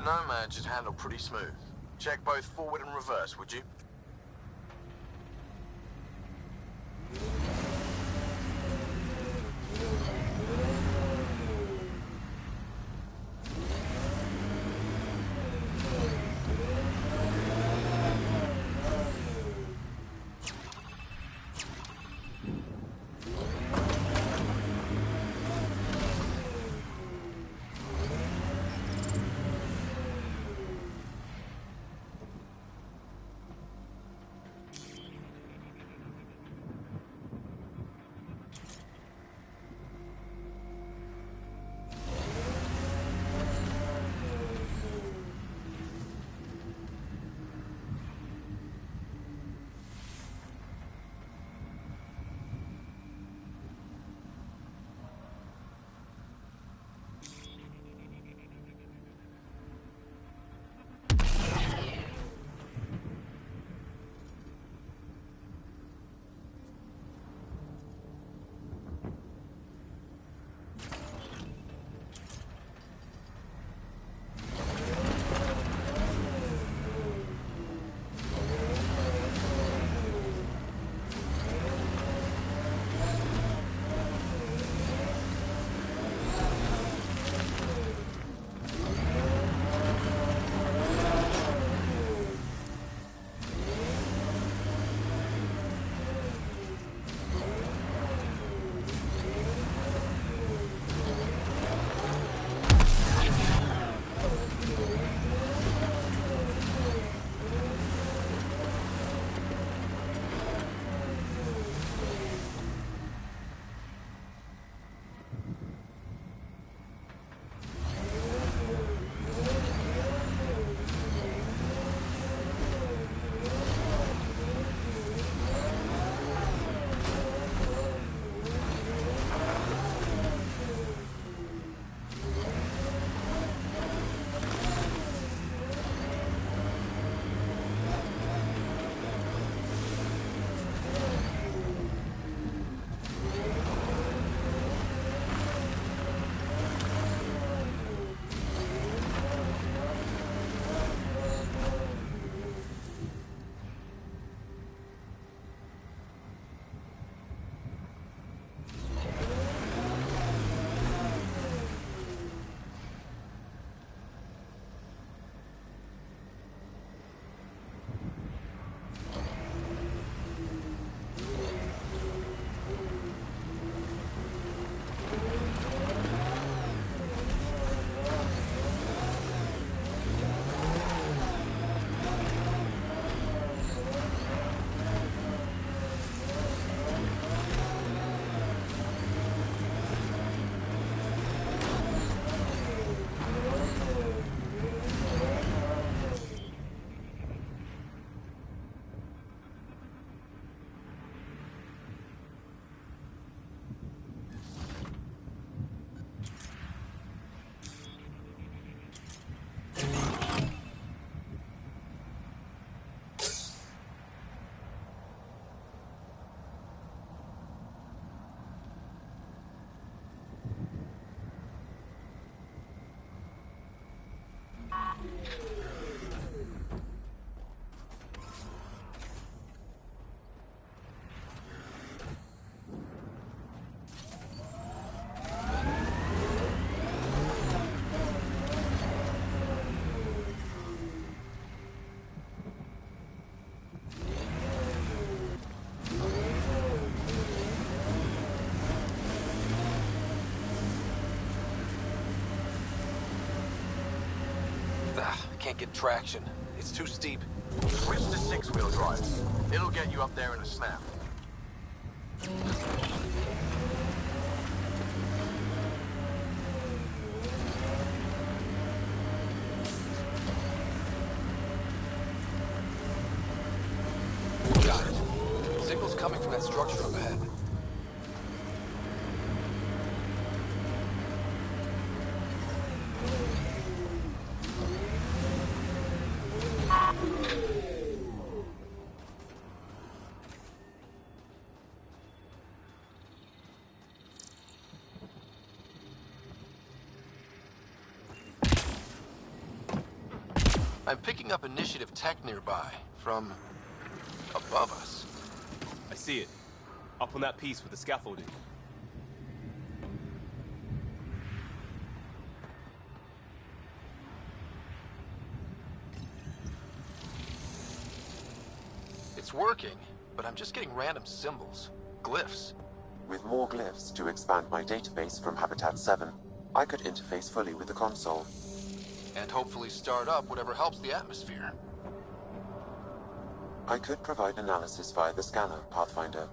Nomad should handle pretty smooth. Check both forward and reverse, would you? can't get traction. It's too steep. Switch to six-wheel drive. It'll get you up there in a snap. Got it. Signal's coming from that structure up ahead. I'm picking up initiative tech nearby, from above us. I see it. Up on that piece with the scaffolding. It's working, but I'm just getting random symbols, glyphs. With more glyphs to expand my database from Habitat 7, I could interface fully with the console. And hopefully start up whatever helps the atmosphere. I could provide analysis via the scanner, Pathfinder.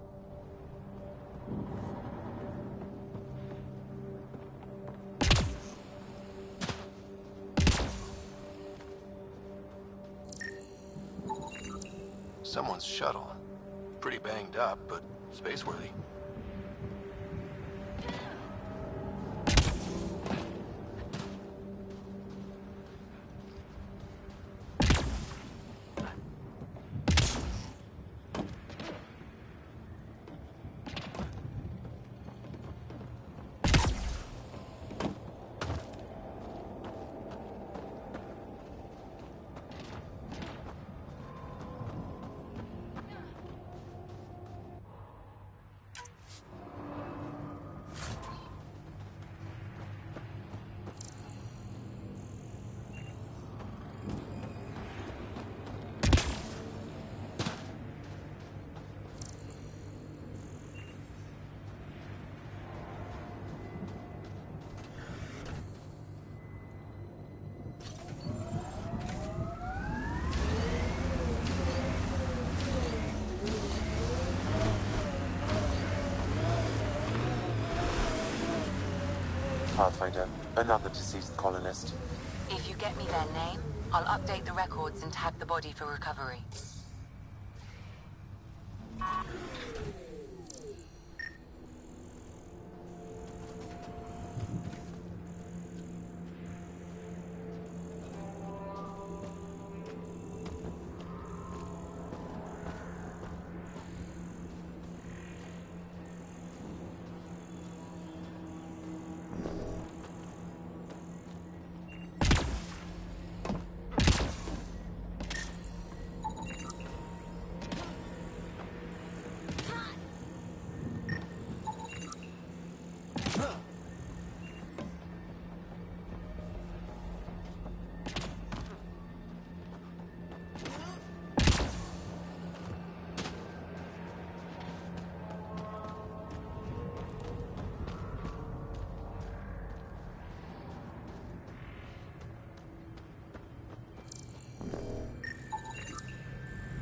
Someone's shuttle. Pretty banged up, but spaceworthy. Pathfinder, another deceased colonist. If you get me their name, I'll update the records and tag the body for recovery.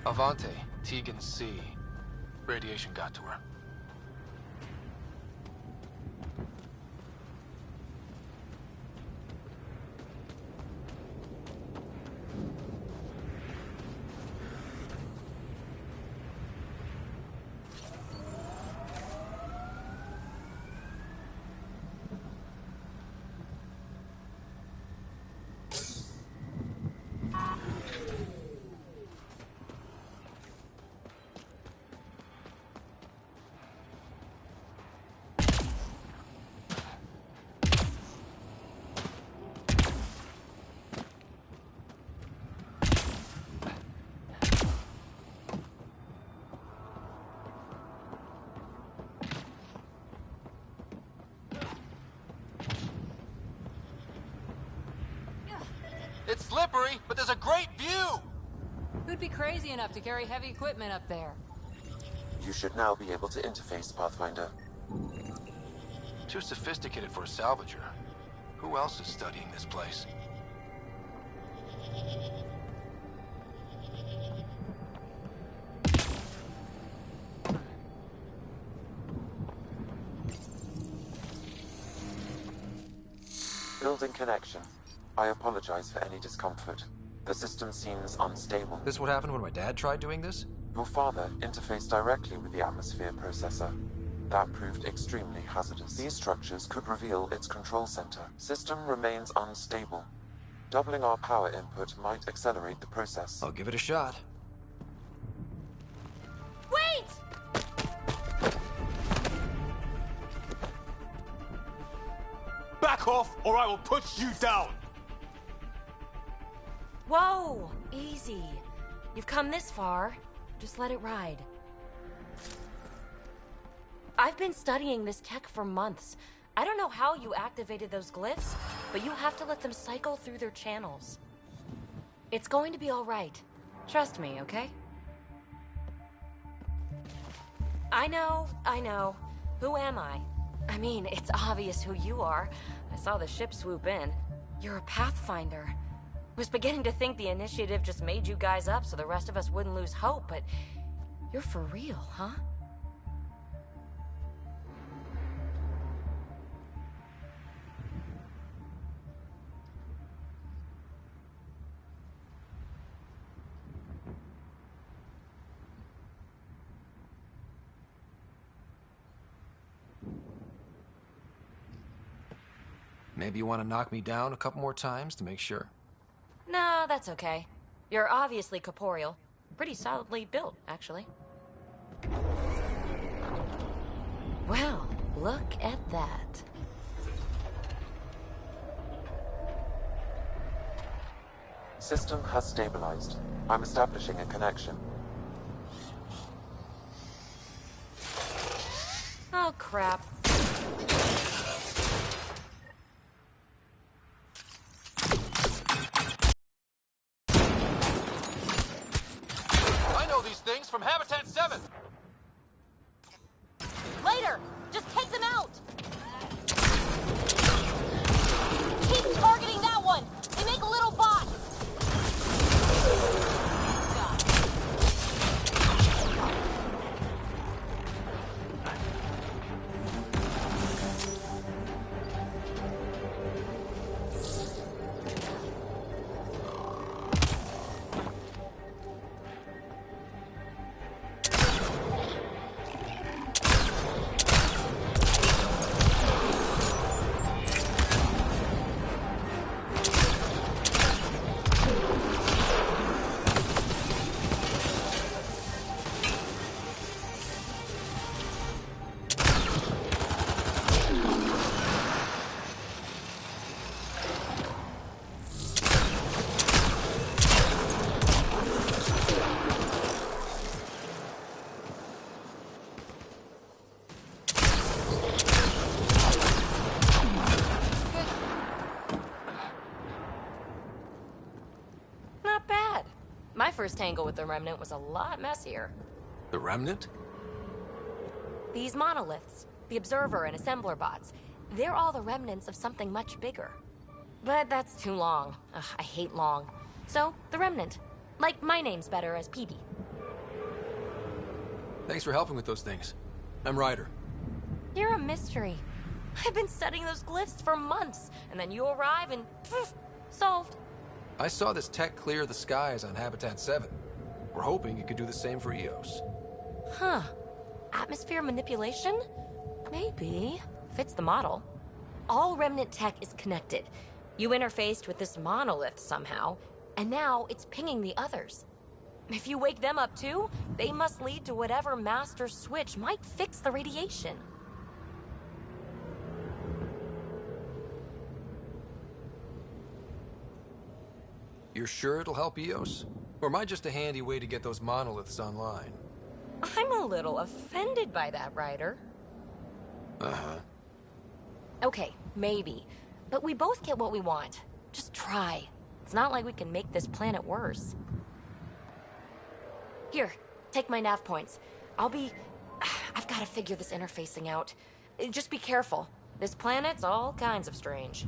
Avante, Tegan C. Radiation got to her. It's slippery, but there's a great view! Who'd be crazy enough to carry heavy equipment up there? You should now be able to interface, Pathfinder. Too sophisticated for a salvager. Who else is studying this place? Building connection. I apologize for any discomfort. The system seems unstable. This what happened when my dad tried doing this? Your father interfaced directly with the atmosphere processor. That proved extremely hazardous. These structures could reveal its control center. System remains unstable. Doubling our power input might accelerate the process. I'll give it a shot. Wait! Back off, or I will put you down! Whoa! Easy. You've come this far. Just let it ride. I've been studying this tech for months. I don't know how you activated those glyphs, but you have to let them cycle through their channels. It's going to be all right. Trust me, okay? I know. Who am I? I mean, it's obvious who you are. I saw the ship swoop in. You're a Pathfinder. Was beginning to think the initiative just made you guys up so the rest of us wouldn't lose hope, but you're for real, huh? Maybe you want to knock me down a couple more times to make sure. No, that's okay. You're obviously corporeal. Pretty solidly built, actually. Well, look at that. System has stabilized. I'm establishing a connection. Oh, crap. I know these things from Habitat 7! Later! Just take them out! Keep targeting that one! They make little bots! My first tangle with the Remnant was a lot messier. The Remnant? These monoliths, the Observer and Assembler bots, they're all the remnants of something much bigger. But that's too long. Ugh, I hate long. So, the Remnant. Like, my name's better as PB. Thanks for helping with those things. I'm Ryder. You're a mystery. I've been studying those glyphs for months, and then you arrive and poof, solved. I saw this tech clear the skies on Habitat 7. We're hoping it could do the same for EOS. Huh. Atmosphere manipulation? Maybe. Fits the model. All Remnant tech is connected. You interfaced with this monolith somehow, and now it's pinging the others. If you wake them up too, they must lead to whatever master switch might fix the radiation. You're sure it'll help EOS? Or am I just a handy way to get those monoliths online? I'm a little offended by that, Ryder. Uh-huh. Okay, maybe. But we both get what we want. Just try. It's not like we can make this planet worse. Here, take my nav points. I've got to figure this interfacing out. Just be careful. This planet's all kinds of strange.